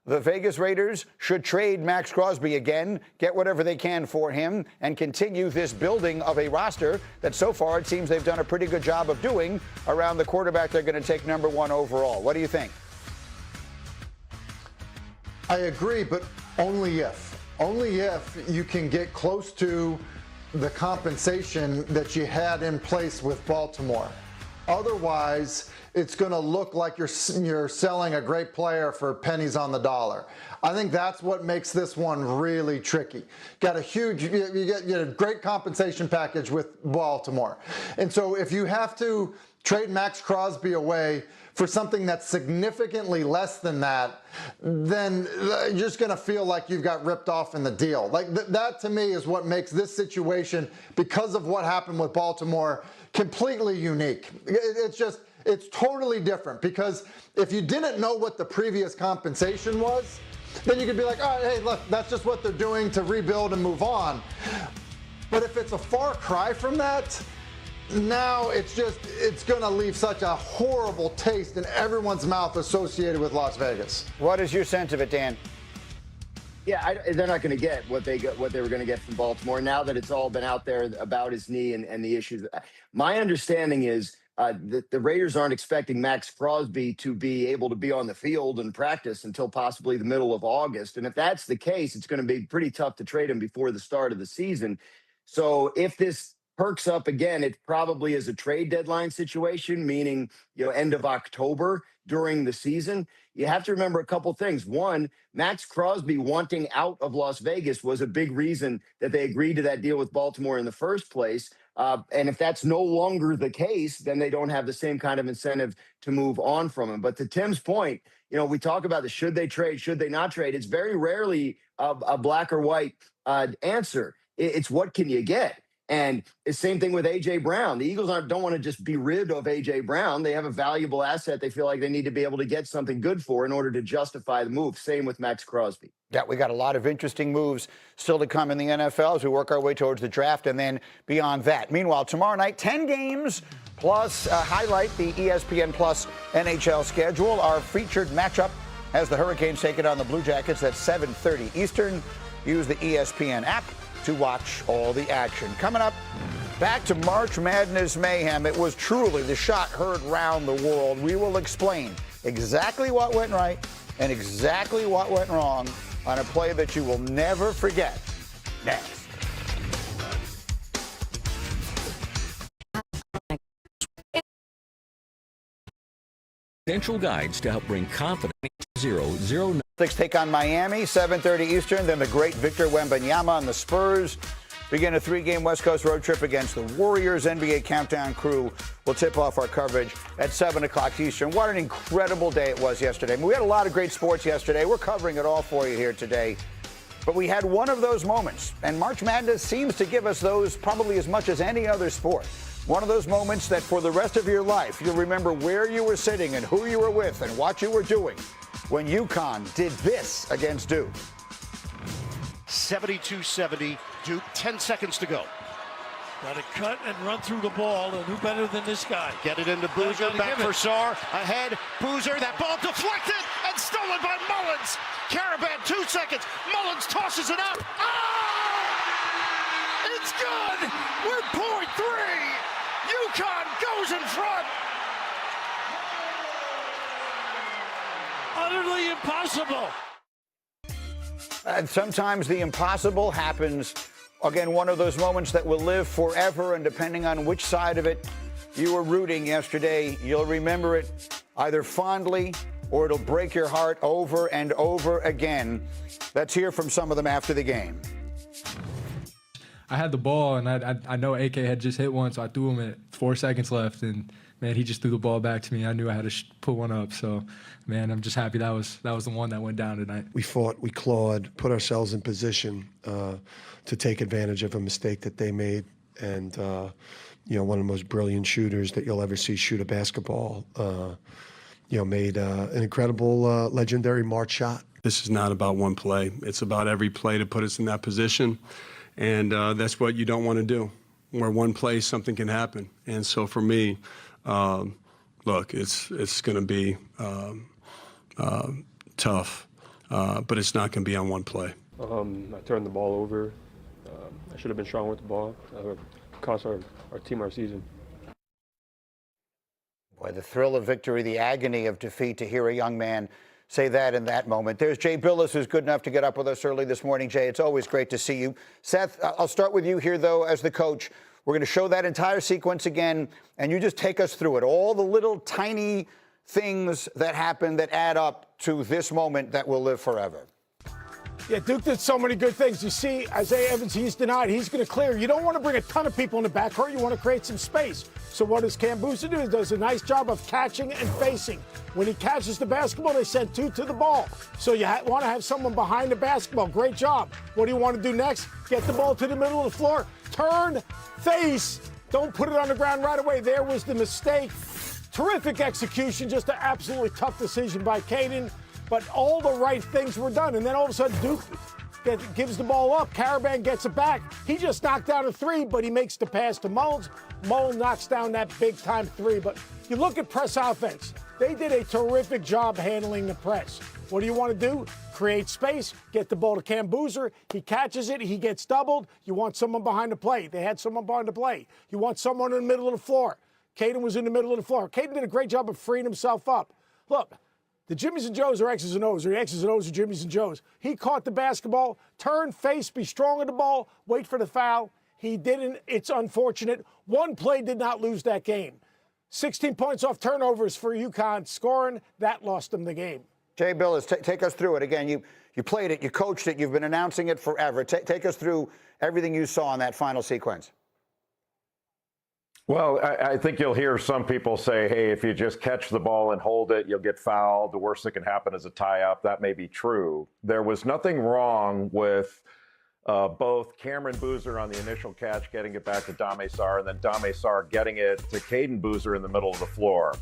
The Vegas Raiders should trade Max Crosby again, get whatever they can for him, and continue this building of a roster that so far it seems they've done a pretty good job of doing around the quarterback they're going to take #1 overall. What do you think? I agree, but only if. Only if you can get close to the compensation that you had in place with Baltimore. Otherwise, it's going to look like you're selling a great player for pennies on the dollar. I think that's what makes this one really tricky. Got a huge, you get a great compensation package with Baltimore. And so if you have to trade Max Crosby away for something that's significantly less than that, then you're just going to feel like you've got ripped off in the deal. Like that to me is what makes this situation, because of what happened with Baltimore, completely unique. It's totally different, because if you didn't know what the previous compensation was, then you could be like, all right, hey, look, that's just what they're doing to rebuild and move on. But if it's a far cry from that, now it's going to leave such a horrible taste in everyone's mouth associated with Las Vegas. What is your sense of it, Dan? Yeah, they're not going to get what they were going to get from Baltimore now that it's all been out there about his knee and the issues. My understanding is that the Raiders aren't expecting Max Crosby to be able to be on the field and practice until possibly the middle of August. And if that's the case, it's going to be pretty tough to trade him before the start of the season. So if this perks up again, it probably is a trade deadline situation, meaning, end of October during the season. You have to remember a couple things. One, Max Crosby wanting out of Las Vegas was a big reason that they agreed to that deal with Baltimore in the first place. And if that's no longer the case, then they don't have the same kind of incentive to move on from him. But to Tim's point, we talk about the should they trade, should they not trade. It's very rarely a black or white answer. It's what can you get? And it's the same thing with A.J. Brown. The Eagles don't want to just be rid of A.J. Brown. They have a valuable asset they feel like they need to be able to get something good for in order to justify the move. Same with Max Crosby. Yeah, we got a lot of interesting moves still to come in the NFL as we work our way towards the draft and then beyond that. Meanwhile, tomorrow night, 10 games plus highlight the ESPN Plus NHL schedule. Our featured matchup as the Hurricanes take it on the Blue Jackets at 7:30 Eastern. Use the ESPN app to watch all the action. Coming up, back to March Madness mayhem. It was truly the shot heard round the world. We will explain exactly what went right and exactly what went wrong on a play that you will never forget next. Central guides to help bring confidence. 0-0. Take on Miami, 7:30 Eastern. Then the great Victor Wembanyama and the Spurs begin a 3-game West Coast road trip against the Warriors. NBA Countdown crew will tip off our coverage at 7 o'clock Eastern. What an incredible day it was yesterday. I mean, we had a lot of great sports yesterday. We're covering it all for you here today. But we had one of those moments, and March Madness seems to give us those probably as much as any other sport. One of those moments that for the rest of your life, you'll remember where you were sitting and who you were with and what you were doing when UConn did this against Duke. 72-70, Duke, 10 seconds to go. Got to cut and run through the ball, and who better than this guy? Get it into Boozer, back for Sarr, ahead, Boozer, that ball deflected and stolen by Mullins. Caravan, 2 seconds, Mullins tosses it up. Oh! It's good! We're point 3! UConn goes in front! Utterly impossible. And sometimes the impossible happens. Again, one of those moments that will live forever, and depending on which side of it you were rooting yesterday, you'll remember it either fondly or it'll break your heart over and over again. Let's hear from some of them after the game. I had the ball, and I know AK had just hit one, so I threw him at 4 seconds left, and man, he just threw the ball back to me. I knew I had to put one up. So, man, I'm just happy that was the one that went down tonight. We fought, we clawed, put ourselves in position to take advantage of a mistake that they made. And, one of the most brilliant shooters that you'll ever see shoot a basketball, made an incredible, legendary March shot. This is not about one play. It's about every play to put us in that position. And that's what you don't want to do. Where one play, something can happen. And so for me, look, it's going to be tough, but it's not going to be on one play. I turned the ball over. I should have been stronger with the ball. Cost our team our season. Boy, the thrill of victory, the agony of defeat, to hear a young man say that in that moment. There's Jay Bilas, who's good enough to get up with us early this morning. Jay, it's always great to see you. Seth, I'll start with you here, though, as the coach. We're going to show that entire sequence again, and you just take us through it. All the little tiny things that happen that add up to this moment that will live forever. Yeah, Duke did so many good things. You see, Isaiah Evans, he's denied. He's going to clear. You don't want to bring a ton of people in the backcourt. You want to create some space. So what does Cam Boozer do? He does a nice job of catching and facing. When he catches the basketball, they send two to the ball. So you want to have someone behind the basketball. Great job. What do you want to do next? Get the ball to the middle of the floor. Turn, face. Don't put it on the ground right away. There was the mistake. Terrific execution. Just an absolutely tough decision by Caden. But all the right things were done. And then all of a sudden, Duke gives the ball up. Caravan gets it back. He just knocked down a three, but he makes the pass to Mullins. Mullins knocks down that big-time three. But you look at press offense. They did a terrific job handling the press. What do you want to do? Create space, get the ball to Cam Boozer. He catches it. He gets doubled. You want someone behind the play. They had someone behind the play. You want someone in the middle of the floor. Caden was in the middle of the floor. Caden did a great job of freeing himself up. Look. The Jimmys and Joes are X's and O's, or the X's and O's are Jimmys and Joes. He caught the basketball, turn, face, be strong on the ball, wait for the foul. He didn't. It's unfortunate. One play did not lose that game. 16 points off turnovers for UConn scoring. That lost them the game. Jay Bilas, take us through it. Again, you played it, you coached it, you've been announcing it forever. Take us through everything you saw in that final sequence. Well, I think you'll hear some people say, hey, if you just catch the ball and hold it, you'll get fouled. The worst that can happen is a tie-up. That may be true. There was nothing wrong with both Cameron Boozer on the initial catch, getting it back to Dame Sarr, and then Dame Sarr getting it to Caden Boozer in the middle of the floor.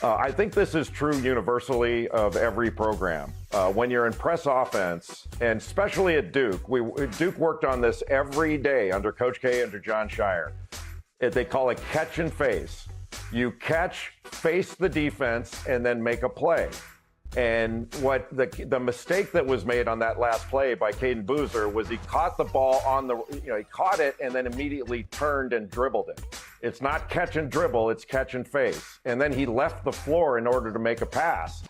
I think this is true universally of every program. When you're in press offense, and especially at Duke, Duke worked on this every day under Coach K, under John Shire. They call it catch and face. You catch, face the defense, and then make a play. And what the mistake that was made on that last play by Caden Boozer was he caught the ball on the, he caught it and then immediately turned and dribbled it. It's not catch and dribble, it's catch and face. And then he left the floor in order to make a pass.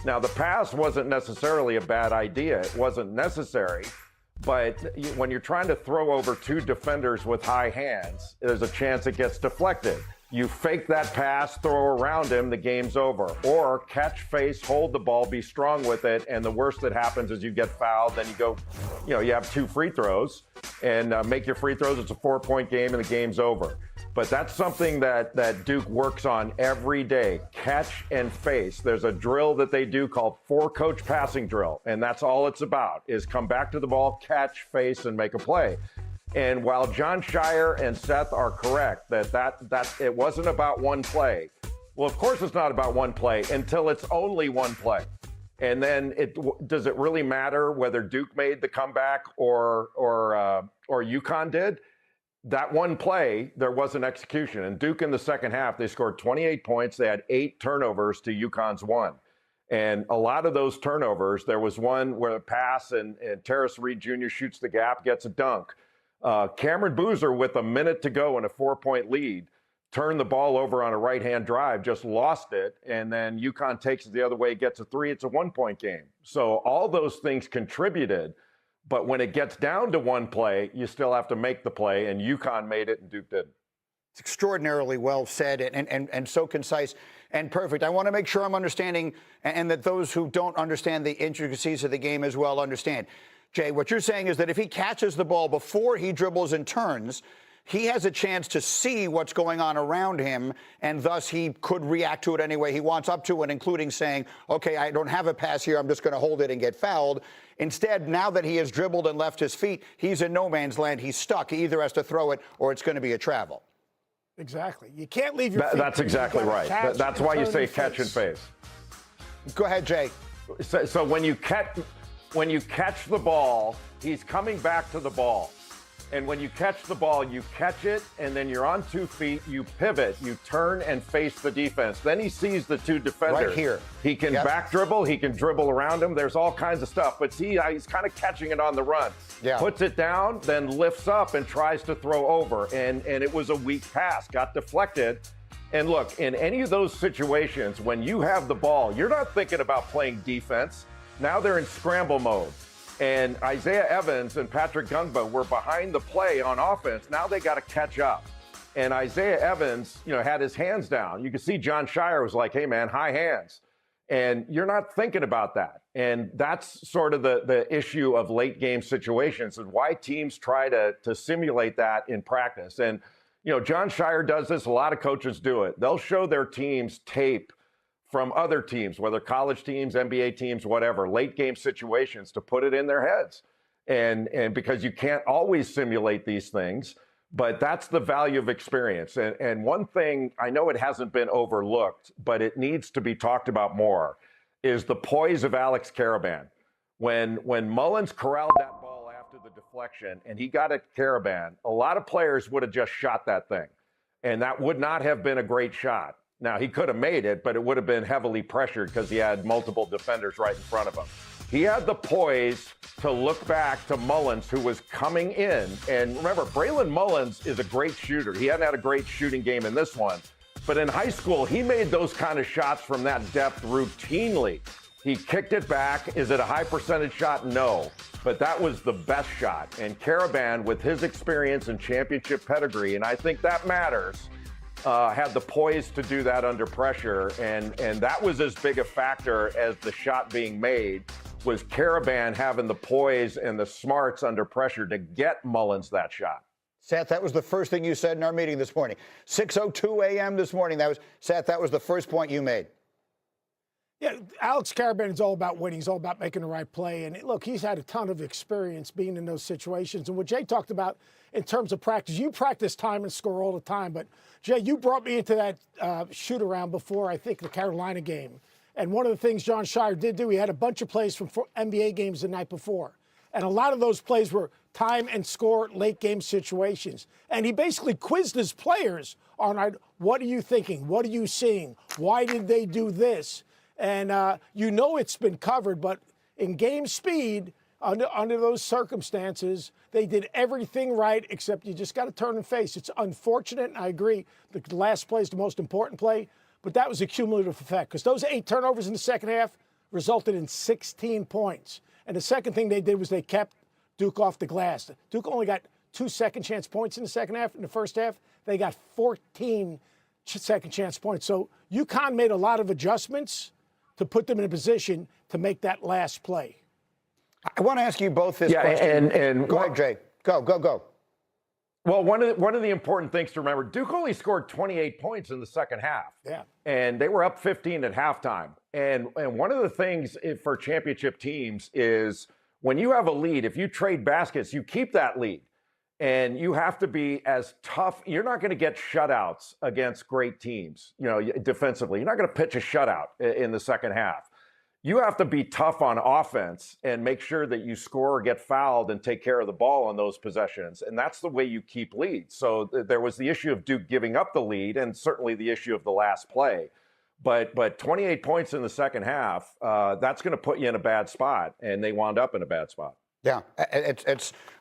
Now, the pass wasn't necessarily a bad idea. It wasn't necessary. But when you're trying to throw over two defenders with high hands, there's a chance it gets deflected. You fake that pass, throw around him, the game's over. Or catch, face, hold the ball, be strong with it, and the worst that happens is you get fouled, then you go, you have 2 free throws, and make your free throws, it's a 4-point game, and the game's over. But that's something that Duke works on every day, catch and face. There's a drill that they do called 4-coach passing drill, and that's all it's about, is come back to the ball, catch, face, and make a play. And while John Shire and Seth are correct that it wasn't about one play, well, of course it's not about one play until it's only one play. And then does it really matter whether Duke made the comeback or UConn did? That one play, there was an execution. And Duke in the second half, they scored 28 points. They had 8 turnovers to UConn's 1. And a lot of those turnovers, there was one where a pass and Terrace Reed Jr. shoots the gap, gets a dunk. Cameron Boozer, with a minute to go and a 4-point lead, turned the ball over on a right-hand drive, just lost it, and then UConn takes it the other way, gets a 3. It's a 1-point game. So all those things contributed. But when it gets down to one play, you still have to make the play, and UConn made it and Duke didn't. It's extraordinarily well said and so concise and perfect. I want to make sure I'm understanding and that those who don't understand the intricacies of the game as well understand. Jay, what you're saying is that if he catches the ball before he dribbles and turns, he has a chance to see what's going on around him, and thus he could react to it any way he wants, up to and including saying, okay, I don't have a pass here, I'm just going to hold it and get fouled. Instead, now that he has dribbled and left his feet, he's in no man's land. He's stuck. He either has to throw it or it's going to be a travel. Exactly. You can't leave your feet. That's exactly right. That's why you say catch and face. Go ahead, Jay. So when you catch the ball, he's coming back to the ball. And when you catch the ball, you catch it, and then you're on 2 feet, you pivot, you turn and face the defense. Then he sees the two defenders. Right here. He can back dribble, he can dribble around him. There's all kinds of stuff. But see, he's kind of catching it on the run. Yeah. Puts it down, then lifts up and tries to throw over. And it was a weak pass, got deflected. And look, in any of those situations, when you have the ball, you're not thinking about playing defense. Now they're in scramble mode. And Isaiah Evans and Patrick Gungba were behind the play on offense. Now they got to catch up. And Isaiah Evans, had his hands down. You can see John Shire was like, hey, man, high hands. And you're not thinking about that. And that's sort of the issue of late game situations and why teams try to simulate that in practice. And, John Shire does this. A lot of coaches do it. They'll show their teams tape from other teams, whether college teams, NBA teams, whatever, late game situations to put it in their heads. And because you can't always simulate these things, but that's the value of experience. And one thing, I know it hasn't been overlooked, but it needs to be talked about more, is the poise of Alex Karaban. When Mullins corralled that ball after the deflection and he got it Karaban, a lot of players would have just shot that thing. And that would not have been a great shot. Now, he could have made it, but it would have been heavily pressured because he had multiple defenders right in front of him. He had the poise to look back to Mullins, who was coming in. And remember, Braylon Mullins is a great shooter. He hadn't had a great shooting game in this one. But in high school, he made those kind of shots from that depth routinely. He kicked it back. Is it a high percentage shot? No. But that was the best shot. And Karaban, with his experience and championship pedigree, and I think that matters, had the poise to do that under pressure, and that was as big a factor as the shot being made, was Karaban having the poise and the smarts under pressure to get Mullins that shot. Seth, that was the first thing you said in our meeting this morning. 6:02 a.m. this morning. Seth, that was the first point you made. Yeah, Alex Karaban is all about winning. He's all about making the right play. And look, he's had a ton of experience being in those situations. And what Jay talked about in terms of practice, you practice time and score all the time. But Jay, you brought me into that shoot around before, I think, the Carolina game. And one of the things John Shire did do, he had a bunch of plays from NBA games the night before. And a lot of those plays were time and score late game situations. And he basically quizzed his players on, what are you thinking? What are you seeing? Why did they do this? And it's been covered, but in game speed, under those circumstances, they did everything right, except you just got to turn and face. It's unfortunate, and I agree, the last play is the most important play, but that was a cumulative effect, because those 8 turnovers in the second half resulted in 16 points. And the second thing they did was they kept Duke off the glass. Duke only got 2 second-chance points in the second half. In the first half, they got 14 second-chance points. So UConn made a lot of adjustments to put them in a position to make that last play. I want to ask you both this question. And go ahead, Jay. Go. Well, one of the important things to remember, Duke only scored 28 points in the second half. Yeah. And they were up 15 at halftime. And one of the things for championship teams is when you have a lead, if you trade baskets, you keep that lead. And you have to be as tough. You're not going to get shutouts against great teams, defensively. You're not going to pitch a shutout in the second half. You have to be tough on offense and make sure that you score or get fouled and take care of the ball on those possessions. And that's the way you keep leads. So there was the issue of Duke giving up the lead and certainly the issue of the last play. But 28 points in the second half, that's going to put you in a bad spot. And they wound up in a bad spot. Yeah,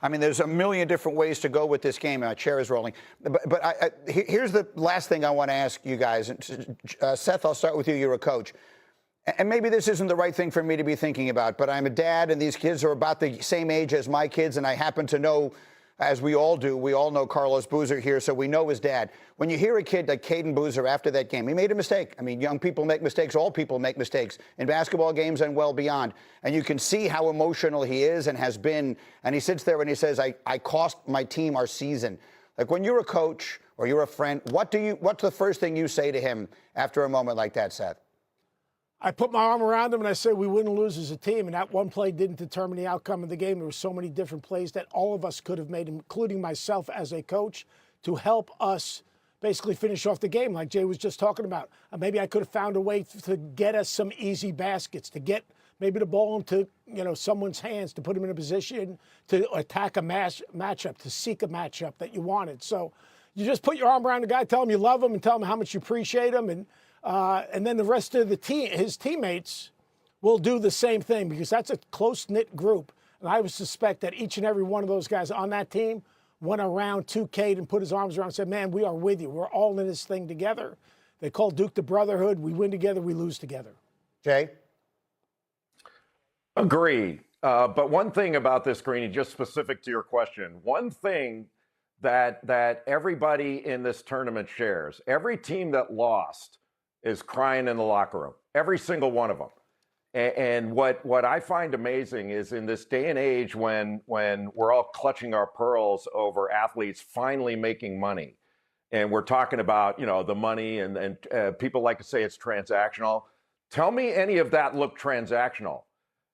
there's a million different ways to go with this game. My chair is rolling. But here's the last thing I want to ask you guys. Seth, I'll start with you. You're a coach. And maybe this isn't the right thing for me to be thinking about, but I'm a dad, and these kids are about the same age as my kids, and I happen to know as we all do. We all know Carlos Boozer here, so we know his dad. When you hear a kid like Caden Boozer after that game, he made a mistake. I mean, young people make mistakes. All people make mistakes in basketball games and well beyond. And you can see how emotional he is and has been. And he sits there and he says, I cost my team our season. Like, when you're a coach or you're a friend, what's the first thing you say to him after a moment like that, Seth? I put my arm around him and I said we wouldn't lose as a team. And that one play didn't determine the outcome of the game. There were so many different plays that all of us could have made, including myself as a coach, to help us basically finish off the game, like Jay was just talking about. Maybe I could have found a way to get us some easy baskets, to get maybe the ball into someone's hands, to put him in a position to attack a matchup, to seek a matchup that you wanted. So you just put your arm around the guy, tell him you love him, and tell him how much you appreciate him, and then the rest of the team, his teammates, will do the same thing, because that's a close-knit group. And I would suspect that each and every one of those guys on that team went around to Cade and put his arms around and said, man, we are with you. We're all in this thing together. They call Duke the brotherhood. We win together, we lose together. Jay? Agree. But one thing about this, Greeny, just specific to your question, one thing that everybody in this tournament shares, every team that lost is crying in the locker room, every single one of them. And what I find amazing is, in this day and age when we're all clutching our pearls over athletes finally making money, and we're talking about, the money, and people like to say it's transactional. Tell me any of that look transactional.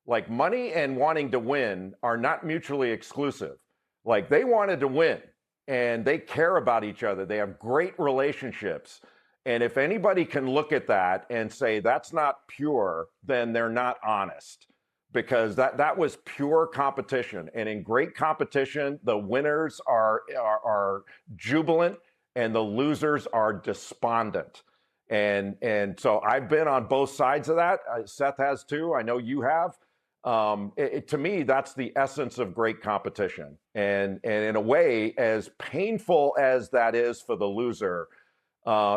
Like, money and wanting to win are not mutually exclusive. Like, they wanted to win and they care about each other. They have great relationships. And if anybody can look at that and say that's not pure, then they're not honest, because that was pure competition. And in great competition, the winners are jubilant and the losers are despondent. And so I've been on both sides of that. Seth has too. I know you have. To me, that's the essence of great competition. And in a way, as painful as that is for the loser,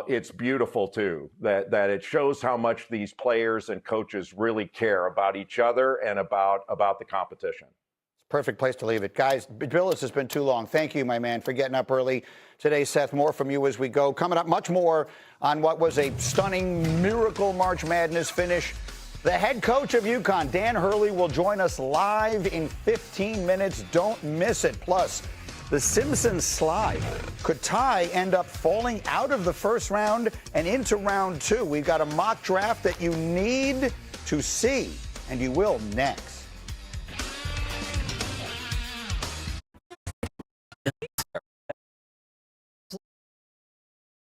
it's beautiful too, that it shows how much these players and coaches really care about each other and about the competition. Perfect place to leave it. Guys, Bill, this has been too long. Thank you, my man, for getting up early today. Seth, more from you as we go. Coming up, much more on what was a stunning miracle March Madness finish. The head coach of UConn, Dan Hurley, will join us live in 15 minutes. Don't miss it. Plus, the Simpsons slide. Could Ty end up falling out of the first round and into round two? We've got a mock draft that you need to see, and you will next.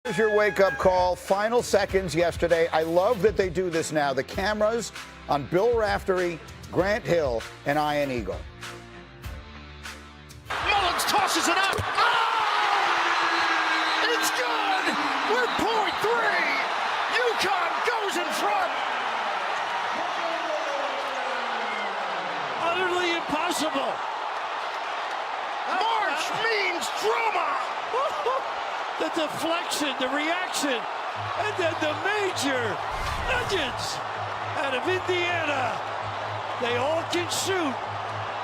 Here's your wake-up call. Final seconds yesterday. I love that they do this now. The cameras on Bill Raftery, Grant Hill, and Ian Eagle. Mullins tosses it up. Oh! It's good. We're point three. UConn goes in front. Utterly impossible. March means drama. The deflection, the reaction, and then the major Nuggets out of Indiana. They all can shoot.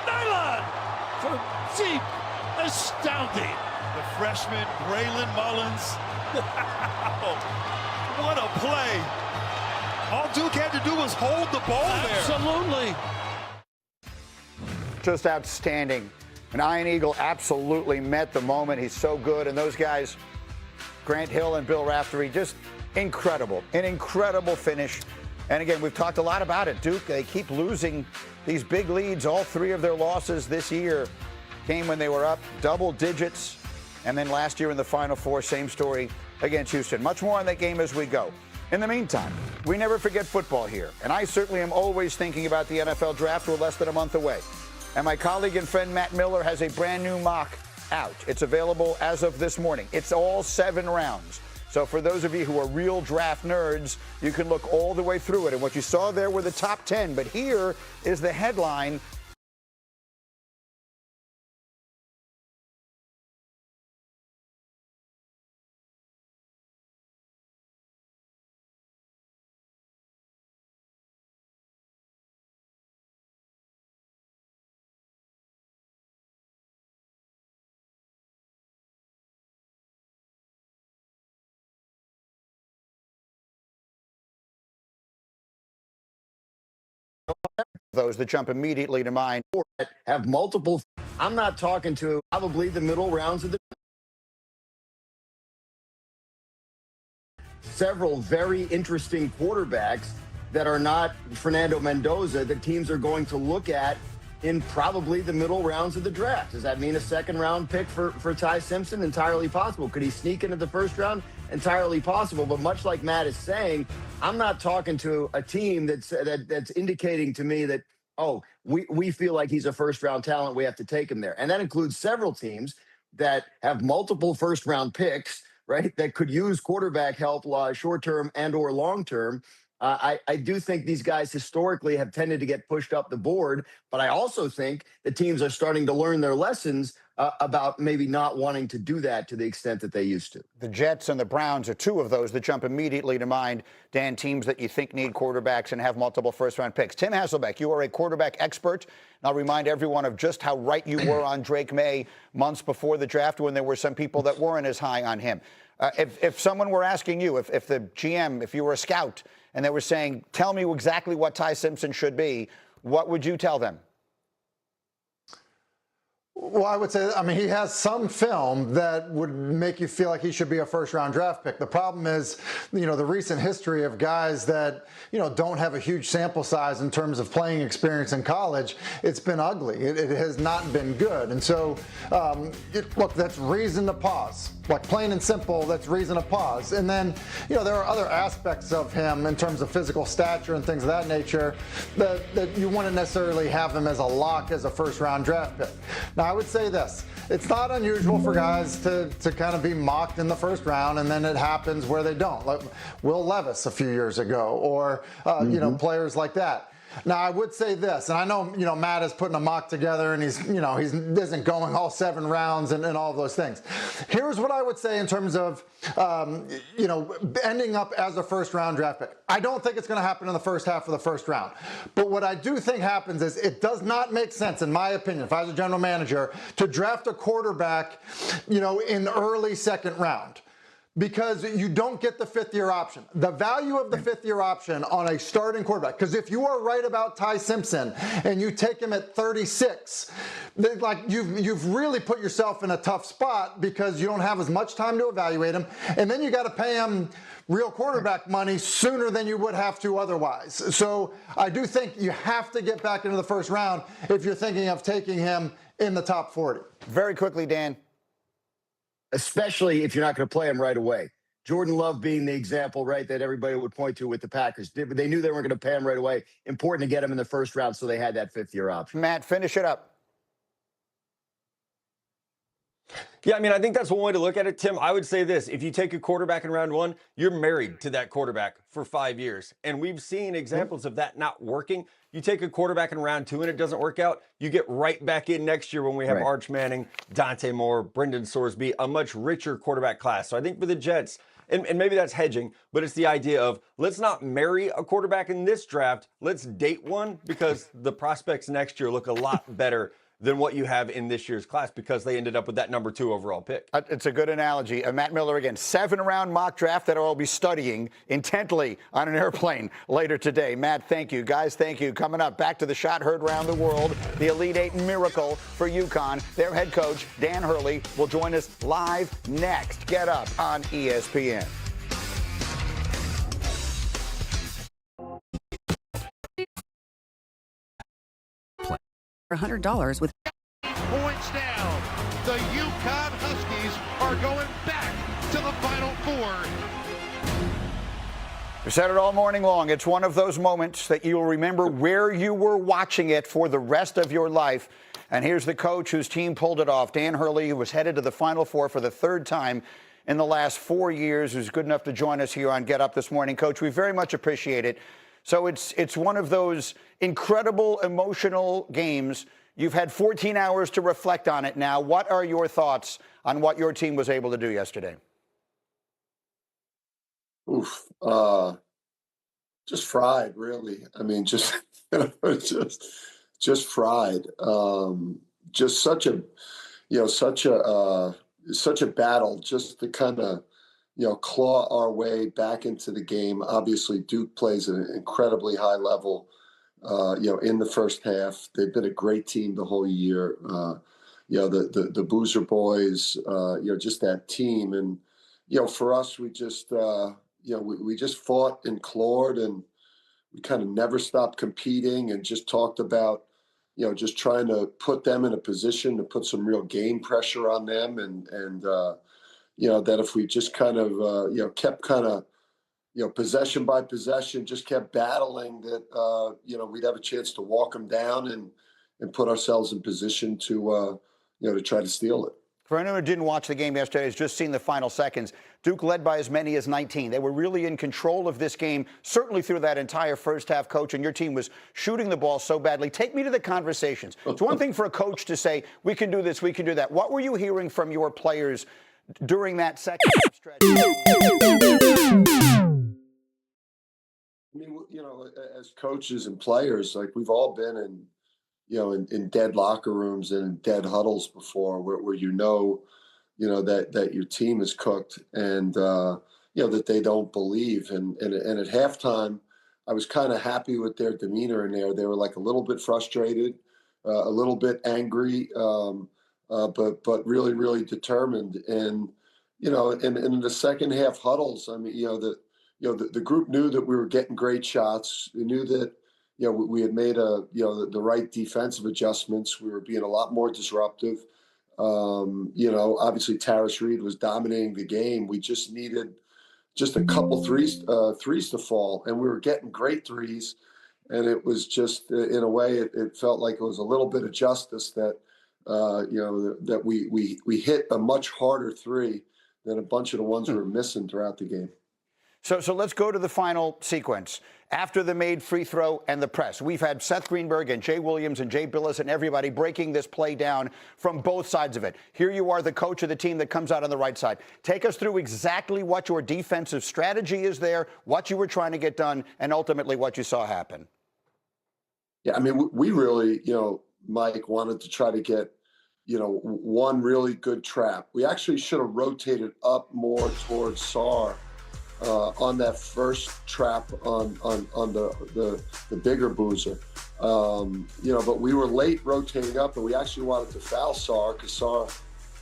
Nylon from deep. Astounding. The freshman, Braylon Mullins. What a play. All Duke had to do was hold the ball Absolutely. Just outstanding. And Ian Eagle absolutely met the moment. He's so good. And those guys, Grant Hill and Bill Raftery, just incredible. An incredible finish. And again, we've talked a lot about it. Duke, they keep losing these big leads. All three of their losses this year came when they were up double digits. And then last year in the Final Four, same story against Houston. Much more on that game as we go. In the meantime, we never forget football here. And I certainly am always thinking about the NFL draft. We're less than a month away. And my colleague and friend Matt Miller has a brand new mock out. It's available as of this morning. It's all 7 rounds. So for those of you who are real draft nerds, you can look all the way through it. And what you saw there were the top 10. But here is the headline Those that jump immediately to mind. Have multiple. I'm not talking to probably the middle rounds of the. Several very interesting quarterbacks that are not Fernando Mendoza that teams are going to look at in probably the middle rounds of the draft. Does that mean a second round pick for Ty Simpson? Entirely possible. Could he sneak into the first round? Entirely possible. But much like Matt is saying, I'm not talking to a team that's indicating to me that, oh, we feel like he's a first round talent, we have to take him there. And that includes several teams that have multiple first round picks, right, that could use quarterback help short term and or long term. I do think these guys historically have tended to get pushed up the board, but I also think the teams are starting to learn their lessons about maybe not wanting to do that to the extent that they used to. The Jets and the Browns are two of those that jump immediately to mind, Dan, teams that you think need quarterbacks and have multiple first-round picks. Tim Hasselbeck, you are a quarterback expert, and I'll remind everyone of just how right you were on Drake May months before the draft when there were some people that weren't as high on him. If someone were asking you, if the GM, if you were a scout, and they were saying, tell me exactly what Ty Simpson should be, what would you tell them? Well, I would say, I mean, he has some film that would make you feel like he should be a first-round draft pick. The problem is, you know, the recent history of guys that, you know, don't have a huge sample size in terms of playing experience in college. It's been ugly. It has not been good. And so, look, that's reason to pause. Like, plain and simple, that's reason to pause. And then, you know, there are other aspects of him in terms of physical stature and things of that nature that you wouldn't necessarily have him as a lock as a first-round draft pick. Now, I would say this. It's not unusual for guys to kind of be mocked in the first round, and then it happens where they don't. Like Will Levis a few years ago, or, you know, players like that. Now, I would say this, and I know, you know, Matt is putting a mock together, and he isn't going all 7 rounds and all of those things. Here's what I would say in terms of, you know, ending up as a first-round draft pick. I don't think it's going to happen in the first half of the first round. But what I do think happens is it does not make sense, in my opinion, if I was a general manager, to draft a quarterback, you know, in early second round. Because you don't get the 5th-year option. The value of the 5th-year option on a starting quarterback, because if you are right about Ty Simpson and you take him at 36, like you've really put yourself in a tough spot because you don't have as much time to evaluate him, and then you got to pay him real quarterback money sooner than you would have to otherwise. So I do think you have to get back into the first round if you're thinking of taking him in the top 40. Very quickly, Dan. Especially if you're not going to play him right away. Jordan Love being the example, right, that everybody would point to with the Packers. They knew they weren't going to pay him right away. Important to get him in the first round, so they had that 5th-year option. Matt, finish it up. Yeah, I mean, I think that's one way to look at it, Tim. I would say this. If you take a quarterback in round 1, you're married to that quarterback for 5 years. And we've seen examples of that not working. You take a quarterback in round 2 and it doesn't work out, you get right back in next year when we have Arch Manning, Dante Moore, Brendan Sorsby, a much richer quarterback class. So I think for the Jets, and maybe that's hedging, but it's the idea of let's not marry a quarterback in this draft. Let's date one, because the prospects next year look a lot better than what you have in this year's class because they ended up with that number 2 overall pick. It's a good analogy. Matt Miller again, 7-round mock draft that I'll be studying intently on an airplane later today. Matt, thank you. Guys, thank you. Coming up, back to the shot heard around the world, the Elite Eight miracle for UConn. Their head coach, Dan Hurley, will join us live next. Get Up on ESPN. $100 with points down. The UConn Huskies are going back to the Final Four. We said it all morning long. It's one of those moments that you'll remember where you were watching it for the rest of your life. And here's the coach whose team pulled it off, Dan Hurley, who was headed to the Final Four for the 3rd time in the last 4 years, who's good enough to join us here on Get Up this morning. Coach, we very much appreciate it. So it's one of those incredible emotional games. You've had 14 hours to reflect on it now. What are your thoughts on what your team was able to do yesterday? Oof. Just fried, really. I mean, just just fried. Just such a battle just to kind of, claw our way back into the game. Obviously, Duke plays at an incredibly high level. in the first half. They've been a great team the whole year. The Boozer boys, just that team. And, for us, we just, we just fought and clawed, and we kind of never stopped competing and just talked about, just trying to put them in a position to put some real game pressure on them. And that if we just kind of, kept kind of, possession by possession, just kept battling, that, we'd have a chance to walk them down and put ourselves in position to try to steal it. For anyone who didn't watch the game yesterday, has just seen the final seconds, Duke led by as many as 19. They were really in control of this game, certainly through that entire first half, Coach, and your team was shooting the ball so badly. Take me to the conversations. It's one thing for a coach to say, we can do this, we can do that. What were you hearing from your players during that second half stretch? I mean, as coaches and players, like, we've all been in dead locker rooms and in dead huddles before, where that your team is cooked, and that they don't believe. And at halftime, I was kind of happy with their demeanor in there. They were like a little bit frustrated, a little bit angry, but really, really determined. And and in the second half huddles, I mean, the group knew that we were getting great shots. They knew that, we had made the right defensive adjustments. We were being a lot more disruptive. Obviously Tarris Reed was dominating the game. We just needed just a couple threes to fall, and we were getting great threes. And it was just, in a way, it felt like it was a little bit of justice that, that we hit a much harder three than a bunch of the ones we were missing throughout the game. So let's go to the final sequence. After the made free throw and the press, we've had Seth Greenberg and Jay Williams and Jay Billis and everybody breaking this play down from both sides of it. Here you are, the coach of the team that comes out on the right side. Take us through exactly what your defensive strategy is there, what you were trying to get done, and ultimately what you saw happen. Yeah, I mean, we really, Mike, wanted to try to get, one really good trap. We actually should have rotated up more towards Sarr on that first trap on the bigger Boozer. But we were late rotating up, and we actually wanted to foul Sarr, because Sarr,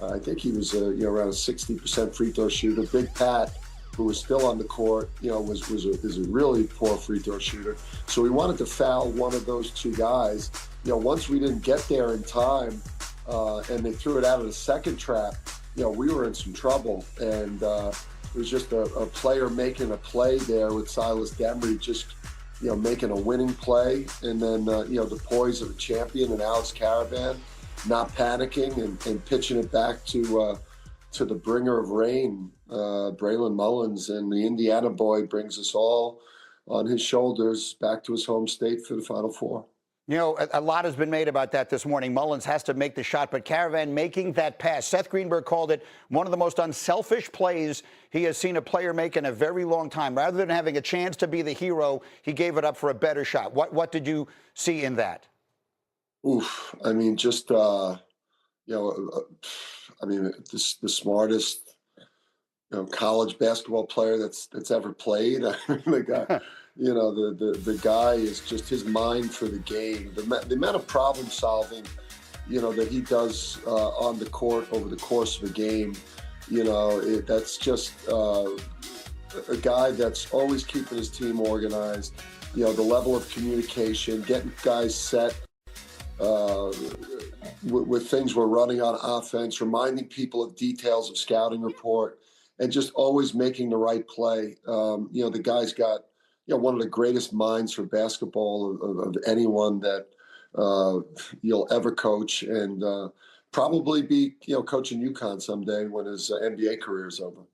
I think he was around a 60% free throw shooter. Big Pat, who was still on the court, is a really poor free throw shooter. So we wanted to foul one of those two guys. Once we didn't get there in time, and they threw it out of the second trap, we were in some trouble. And it was just a player making a play there with Silas Demery, just making a winning play, and then the poise of a champion and Alex Caravan not panicking and pitching it back to the bringer of rain, Braylon Mullins, and the Indiana boy brings us all on his shoulders back to his home state for the Final Four. A lot has been made about that this morning. Mullins has to make the shot, but Caravan making that pass. Seth Greenberg called it one of the most unselfish plays he has seen a player make in a very long time. Rather than having a chance to be the hero, he gave it up for a better shot. What did you see in that? Oof. I mean, just, the smartest, college basketball player that's ever played. The guy. The guy is just, his mind for the game, the amount of problem solving, that he does on the court over the course of a game. That's just a guy that's always keeping his team organized. The level of communication, getting guys set with things we're running on offense, reminding people of details of scouting report, and just always making the right play. The guy's got one of the greatest minds for basketball of anyone that you'll ever coach, and probably be coaching UConn someday when his NBA career is over.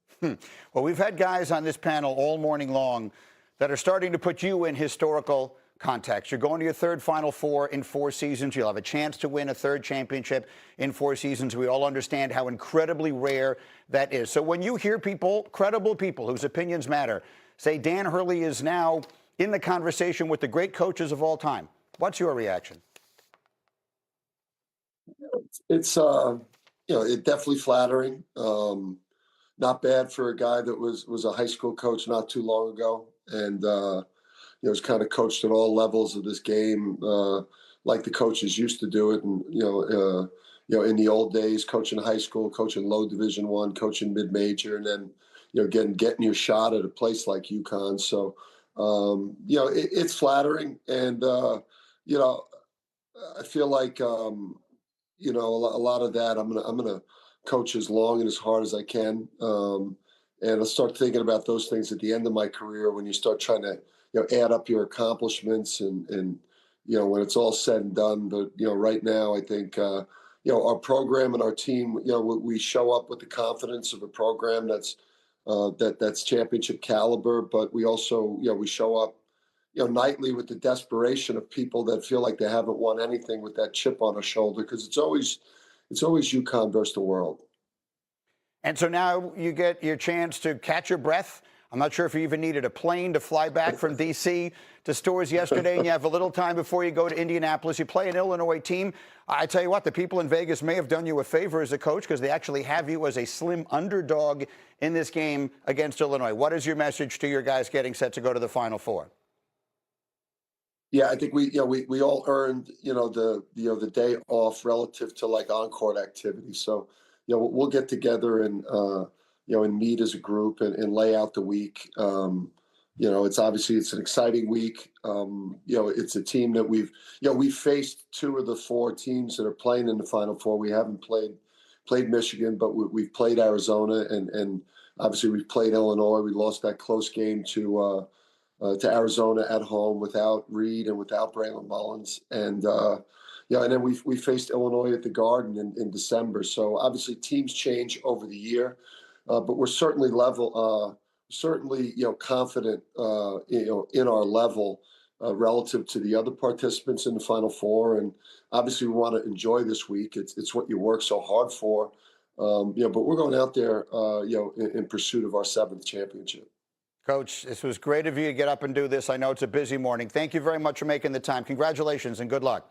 Well, we've had guys on this panel all morning long that are starting to put you in historical context. You're going to your third Final Four in 4 seasons. You'll have a chance to win a third championship in 4 seasons. We all understand how incredibly rare that is. So when you hear people, credible people whose opinions matter, say Dan Hurley is now in the conversation with the great coaches of all time, what's your reaction? It's it's definitely flattering. Not bad for a guy that was a high school coach not too long ago, and has kind of coached at all levels of this game, like the coaches used to do it. And, in the old days, coaching high school, coaching low Division I, coaching mid-major, and then, getting your shot at a place like UConn. So, it's flattering. And, I feel like, a lot of that I'm gonna coach as long and as hard as I can. And I'll start thinking about those things at the end of my career when you start trying to, add up your accomplishments and when it's all said and done. But, right now, I think, our program and our team, we show up with the confidence of a program that's championship caliber, but we also, we show up, nightly with the desperation of people that feel like they haven't won anything with that chip on their shoulder, because it's always UConn versus the world. And so now you get your chance to catch your breath. I'm not sure if you even needed a plane to fly back from D.C. to Stores yesterday, and you have a little time before you go to Indianapolis. You play an Illinois team. I tell you what, the people in Vegas may have done you a favor as a coach, because they actually have you as a slim underdog in this game against Illinois. What is your message to your guys getting set to go to the Final Four? Yeah, I think we all earned, the day off relative to like on-court activity. So, we'll get together and, and meet as a group and lay out the week. It's an exciting week. It's a team that we've faced 2 of the 4 teams that are playing in the Final Four. We haven't played Michigan, but we've played Arizona, and obviously we've played Illinois. We lost that close game to Arizona at home without Reed and without Braylon Mullins. And, and then we faced Illinois at the Garden in December. So obviously teams change over the year, but we're certainly confident, in our level relative to the other participants in the Final Four. And obviously we want to enjoy this week. It's what you work so hard for, but we're going out there, in pursuit of our 7th championship. Coach, this was great of you to get up and do this. I know it's a busy morning. Thank you very much for making the time. Congratulations and good luck.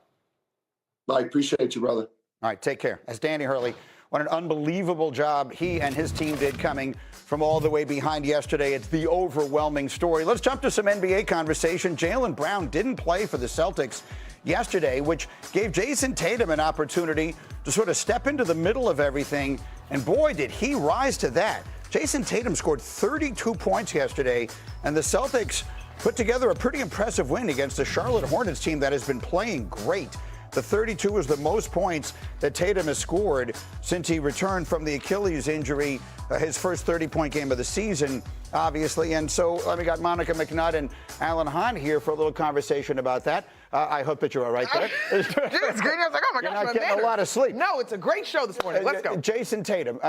I appreciate you, brother. All right, take care. As Danny Hurley, what an unbelievable job he and his team did coming from all the way behind yesterday. It's the overwhelming story. Let's jump to some NBA conversation. Jaylen Brown didn't play for the Celtics yesterday, which gave Jason Tatum an opportunity to sort of step into the middle of everything. And boy, did he rise to that. Jason Tatum scored 32 points yesterday, and the Celtics put together a pretty impressive win against the Charlotte Hornets team that has been playing great. The 32 was the most points that Tatum has scored since he returned from the Achilles injury, his first 30-point game of the season, obviously. And so we got Monica McNutt and Alan Hahn here for a little conversation about that. I hope that you're all right there. It's great. I was like, oh my gosh, you're not getting a lot of sleep. No, it's a great show this morning. Let's go. Jason Tatum.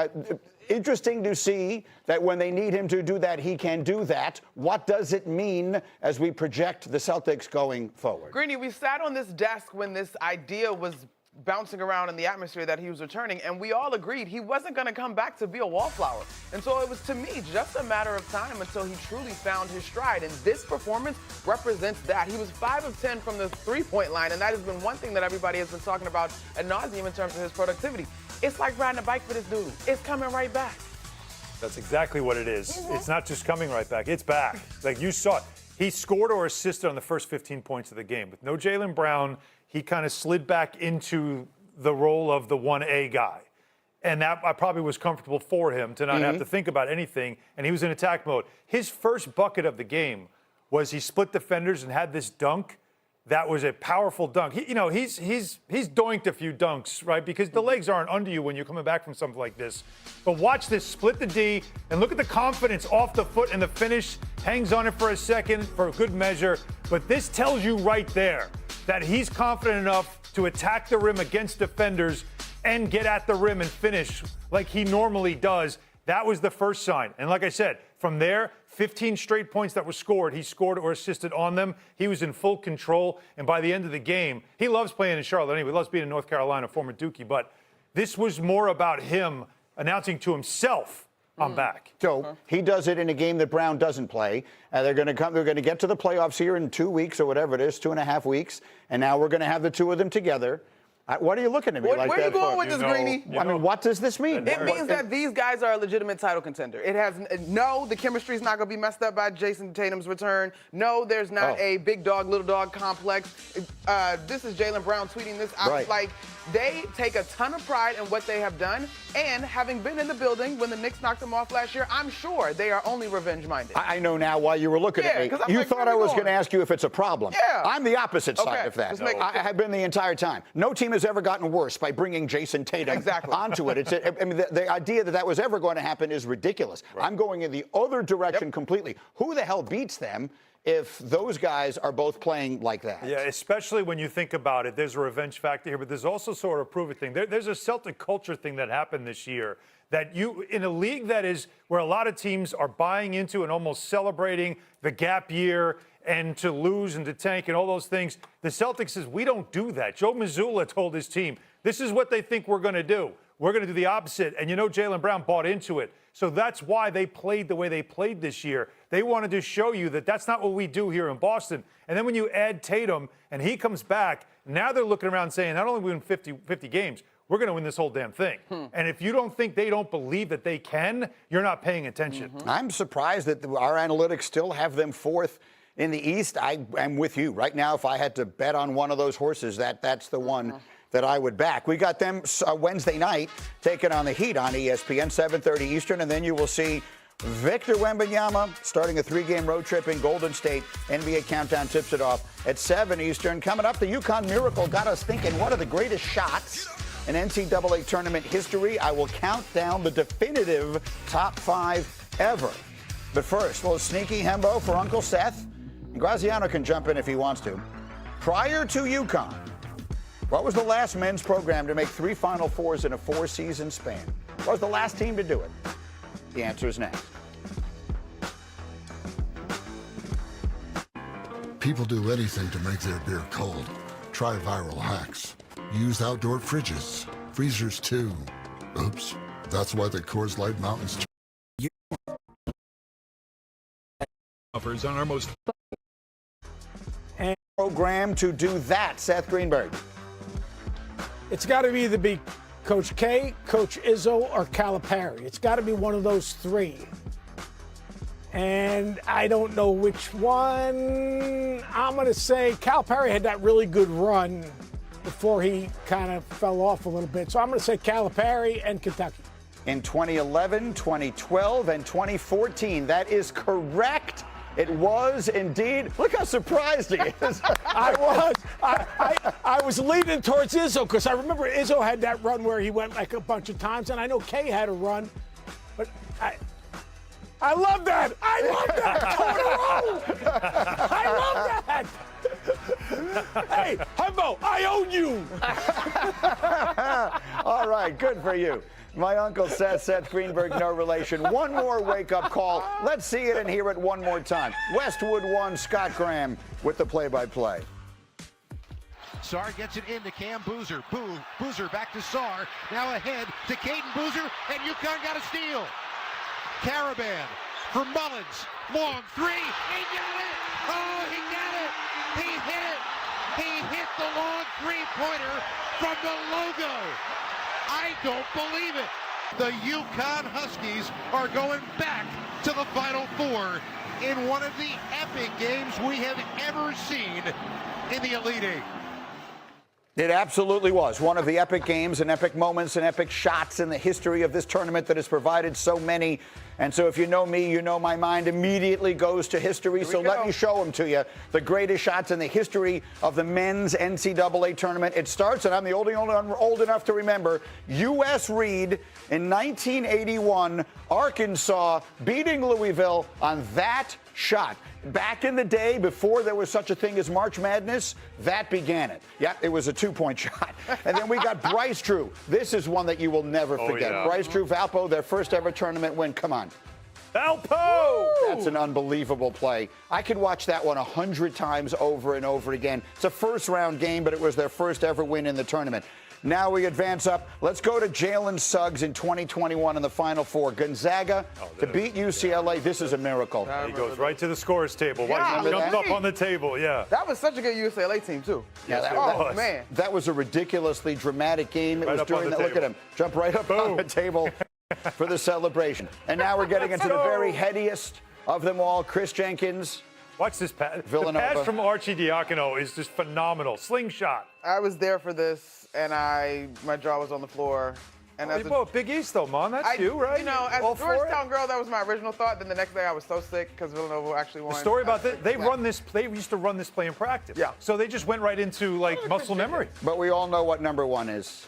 Interesting to see that when they need him to do that, he can do that. What does it mean as we project the Celtics going forward? Greeny, we sat on this desk when this idea was bouncing around in the atmosphere that he was returning, and we all agreed he wasn't going to come back to be a wallflower. And so it was, to me, just a matter of time until he truly found his stride. And this performance represents that. He was 5 of 10 from the three-point line, and that has been one thing that everybody has been talking about ad nauseum in terms of his productivity. It's like riding a bike for this dude. It's coming right back. That's exactly what it is. It's not just coming right back. It's back. Like you saw it. He scored or assisted on the first 15 points of the game. With no Jaylen Brown, he kind of slid back into the role of the 1A guy. And that probably was comfortable for him to not have to think about anything. And he was in attack mode. His first bucket of the game was he split defenders and had this dunk. That was a powerful dunk. He's doinked a few dunks, right? Because the legs aren't under you when you're coming back from something like this. But watch this, split the D, and look at the confidence off the foot and the finish. Hangs on it for a second for a good measure. But this tells you right there that he's confident enough to attack the rim against defenders and get at the rim and finish like he normally does. That was the first sign. And like I said, from there, 15 straight points that were scored. He scored or assisted on them. He was in full control. And by the end of the game, he loves playing in Charlotte anyway. He loves being in North Carolina, former Dookie. But this was more about him announcing to himself, I'm back. So he does it in a game that Brown doesn't play. They're going to get to the playoffs here in 2 weeks or whatever it is, 2.5 weeks. And now we're going to have the two of them together. What are you looking at me Where like are that you going for? with this, Greeny? I mean, what does this mean? It means that these guys are a legitimate title contender. It has no, the chemistry's not going to be messed up by Jason Tatum's return. No, there's not a big dog, little dog complex. This is Jaylen Brown tweeting this. I was like, they take a ton of pride in what they have done, and having been in the building when the Knicks knocked them off last year, I'm sure they are only revenge-minded. I know now why you were looking at me. You thought I was going to ask you if it's a problem. Yeah. I'm the opposite side of that. I have been the entire time. No team has ever gotten worse by bringing Jason Tatum onto it. I mean, the idea that was ever going to happen is ridiculous. I'm going in the other direction completely. Who the hell beats them if those guys are both playing like that? Yeah, especially when you think about it. There's a revenge factor here, but there's also sort of prove it thing. There's a Celtic culture thing that happened this year that you, in a league that is where a lot of teams are buying into and almost celebrating the gap year and to lose and to tank and all those things, the Celtics says, we don't do that. Joe Mazzulla told his team, this is what they think we're going to do. We're going to do the opposite. And you know, Jaylen Brown bought into it. So that's why they played the way they played this year. They wanted to show you that that's not what we do here in Boston. And then when you add Tatum and he comes back, now they're looking around saying, not only we win 50 games, we're going to win this whole damn thing. And if you don't think they don't believe that they can, you're not paying attention. I'm surprised that our analytics still have them fourth in the East. I am with you. Right now, if I had to bet on one of those horses, that's the one that I would back. We got them Wednesday night taking on the Heat on ESPN, 7:30 Eastern, and then you will see Victor Wembanyama starting a 3-game road trip in Golden State. NBA Countdown tips it off at 7 Eastern. Coming up, the UConn Miracle got us thinking, what are the greatest shots in NCAA tournament history? I will count down the definitive top 5 ever. But first, a little sneaky hembo for Uncle Seth. And Graziano can jump in if he wants to. Prior to UConn, what was the last men's program to make 3 Final Fours in a 4-season span? What was the last team to do it? The answer is next. People do anything to make their beer cold. Try Viral Hacks. Use outdoor fridges, freezers too. Oops, that's why the Coors Light Mountains offers on our most program to do that, Seth Greenberg. It's got to either be Coach K, Coach Izzo, or Calipari. It's got to be one of those three. And I don't know which one. I'm going to say Calipari had that really good run before he kind of fell off a little bit. So I'm going to say Calipari and Kentucky. In 2011, 2012, and 2014. That is correct. It was indeed. Look how surprised he is. I was leaning towards Izzo because I remember Izzo had that run where he went like a bunch of times, and I know Kay had a run, but I love that. I love that. I love that. Hey, Hembo, I own you. All right, good for you. My uncle Seth Greenberg, no relation. One more wake-up call. Let's see it and hear it one more time. Westwood 1, Scott Graham with the play-by-play. Sarr gets it into Cam Boozer. Boozer back to Sarr. Now ahead to Caden Boozer, and UConn got a steal. Caravan for Mullins. Long three. He got it. Oh, he got it. He hit it. He hit the long three-pointer from the logo. I don't believe it. The UConn Huskies are going back to the Final Four in one of the epic games we have ever seen in the Elite Eight. It absolutely was one of the epic games and epic moments and epic shots in the history of this tournament that has provided so many. And so if you know me, you know my mind immediately goes to history. So let me show them to you. The greatest shots in the history of the men's NCAA tournament. It starts, and I'm the only old enough to remember, U.S. Reed in 1981, Arkansas beating Louisville on that shot. Back in the day, before there was such a thing as March Madness, that began it. Yeah, it was a 2-point shot. And then we got Bryce Drew. This is one that you will never forget. Yeah. Bryce Drew, Valpo, their first ever tournament win. Come on. Valpo! That's an unbelievable play. I could watch that one 100 times over and over again. It's a first-round game, but it was their first ever win in the tournament. Now we advance up. Let's go to Jalen Suggs in 2021 in the Final Four. Gonzaga to beat UCLA. This is a miracle. He goes right to the scorer's table. Yeah, He jumped up on the table, yeah. That was such a good UCLA team, too. Yeah, man. That was a ridiculously dramatic game. It Right was up on during the that. Look at table. him. Jump right up on the table for the celebration. And now we're getting into the very headiest of them all, Chris Jenkins. Watch this pass. Villanova. The pass from Archie Diacono is just phenomenal. Slingshot. I was there for this, and my jaw was on the floor. And You bought Big East, though, Mon. That's you, right? You know, as All a for it? Georgetown girl, that was my original thought. Then the next day, I was so sick because Villanova actually won. The story about this, they used to run this play in practice. Yeah. So they just went right into, like, muscle memory. But we all know what number one is.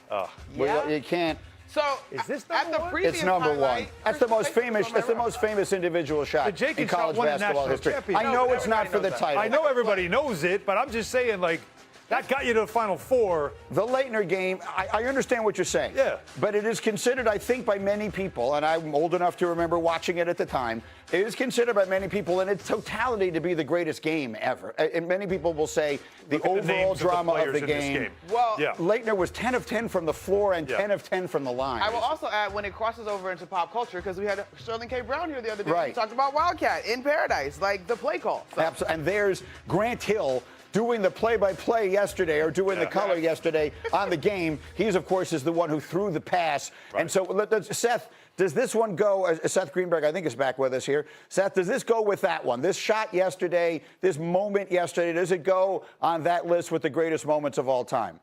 Yeah. You can't. So is this at the previous It's number one. highlight, That's the most famous. That's the most famous individual shot The Jenkins in college shot won a basketball national history. championship. I know it's not for the title. I know everybody knows it, but I'm just saying, like, that got you to the Final Four. The Leitner game, I understand what you're saying. Yeah. But it is considered, I think, by many people, and I'm old enough to remember watching it at the time, it is considered by many people in its totality to be the greatest game ever. And many people will say the Look at the overall names of the drama of players the in this game. game. Well, Yeah. Leitner was 10 of 10 from the floor and 10 of 10 from the line. I will also add when it crosses over into pop culture because we had Sterling K. Brown here the other day. Right. We talked about Wildcat in Paradise, like the play call. So. Absolutely. And there's Grant Hill doing the play-by-play yesterday or doing the color yesterday on the game. He's, of course, is the one who threw the pass. Right. And so, Seth, does this one go, Seth Greenberg, I think, is back with us here. Seth, does this go with that one? This shot yesterday, this moment yesterday, does it go on that list with the greatest moments of all time?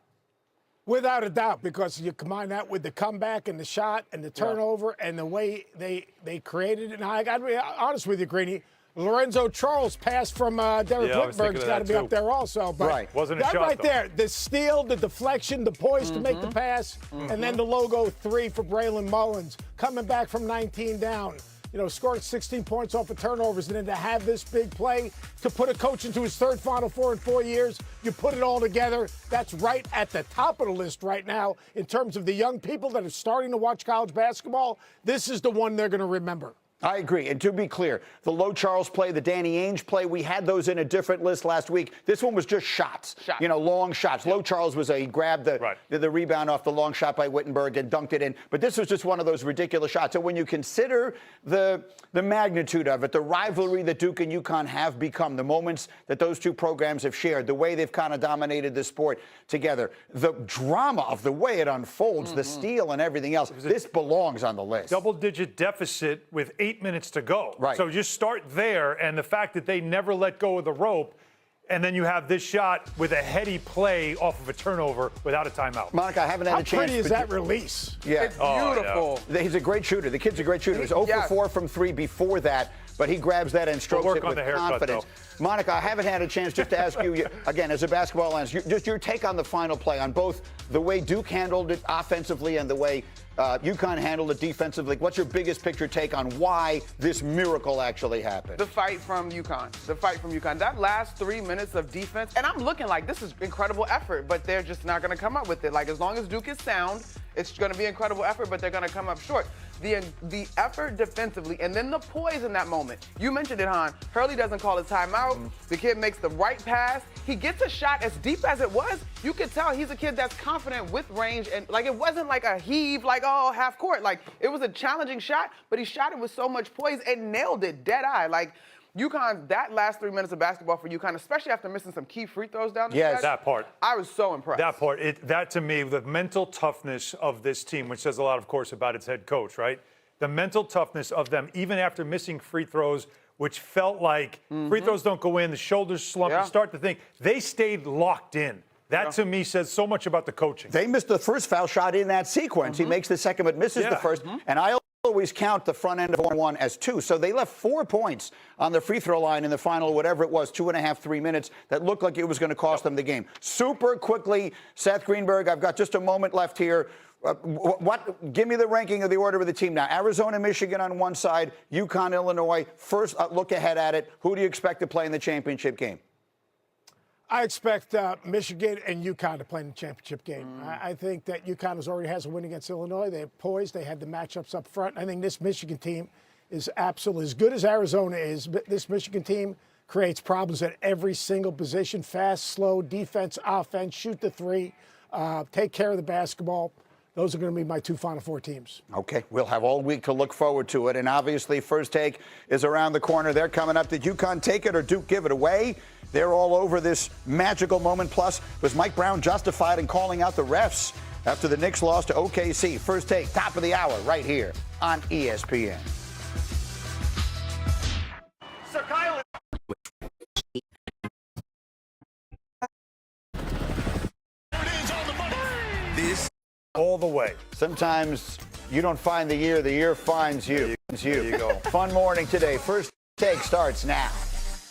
Without a doubt, because you combine that with the comeback and the shot and the turnover and the way they created it. Now, I got to be honest with you, Greeny. Lorenzo Charles' pass from Derek Yeah, I was thinking Whitberg's of got to that be too. up there also. But Right. Wasn't a that shot, right though. there, the steal, the deflection, the poise to make the pass, and then the logo 3 for Braylon Mullins coming back from 19 down. You know, scored 16 points off of turnovers, and then to have this big play, to put a coach into his third Final Four in 4 years, you put it all together. That's right at the top of the list right now in terms of the young people that are starting to watch college basketball. This is the one they're going to remember. I agree. And to be clear, the Low Charles play, the Danny Ainge play, we had those in a different list last week. This one was just shots. You know, long shots. Low Charles was he grabbed the rebound off the long shot by Wittenberg and dunked it in. But this was just one of those ridiculous shots. And when you consider the magnitude of it, the rivalry that Duke and UConn have become, the moments that those two programs have shared, the way they've kind of dominated the sport together, the drama of the way it unfolds, the steal and everything else, this belongs on the list. Double-digit deficit with 8 minutes to go. Right. So just start there, and the fact that they never let go of the rope, and then you have this shot with a heady play off of a turnover without a timeout. Monica, I haven't had How a chance. pretty is that release? Yeah. It's beautiful. He's a great shooter. The kid's a great shooter. He was 0 for 4 from 3 before that, but he grabs that and strokes work it on with the haircut, confidence. Monica, I haven't had a chance just to ask you, again, as a basketball analyst, just your take on the final play, on both the way Duke handled it offensively and the way UConn handled it defensively. What's your biggest picture take on why this miracle actually happened? The fight from UConn. The fight from UConn. That last 3 minutes of defense, and I'm looking like this is incredible effort, but they're just not going to come up with it. Like, as long as Duke is sound, it's going to be incredible effort, but they're going to come up short. The effort defensively, and then the poise in that moment. You mentioned it, Han. Hurley doesn't call his timeout. The kid makes the right pass. He gets a shot as deep as it was. You could tell he's a kid that's confident with range, and like it wasn't like a heave, like half court. Like it was a challenging shot, but he shot it with so much poise and nailed it dead eye. Like UConn, that last 3 minutes of basketball for UConn, especially after missing some key free throws down the stretch. That part. I was so impressed. That part. That to me, the mental toughness of this team, which says a lot, of course, about its head coach, right? The mental toughness of them, even after missing free throws, which felt like free throws don't go in, the shoulders slump, you start to think they stayed locked in. That to me says so much about the coaching. They missed the first foul shot in that sequence. He makes the second, but misses the first. And I always count the front end of 1 as 2. So they left 4 points on the free throw line in the final, whatever it was, 2.5, 3 minutes, that looked like it was going to cost them the game. Super quickly, Seth Greenberg, I've got just a moment left here. Give me the ranking of the order of the team now. Arizona, Michigan on one side, UConn, Illinois. First look ahead at it. Who do you expect to play in the championship game? I expect Michigan and UConn to play in the championship game. I think that UConn already has a win against Illinois. They're poised. They had the matchups up front. I think this Michigan team is absolutely as good as Arizona is. But this Michigan team creates problems at every single position: fast, slow, defense, offense, shoot the three. take care of the basketball. Those are going to be my 2 Final Four teams. Okay, we'll have all week to look forward to it. And obviously, First Take is around the corner. They're coming up. Did UConn take it or Duke give it away? They're all over this magical moment. Plus, was Mike Brown justified in calling out the refs after the Knicks lost to OKC? First Take, top of the hour, right here on ESPN. Sir Kyle. This all the way. Sometimes you don't find the year finds you. There you go. Fun morning today. First Take starts now.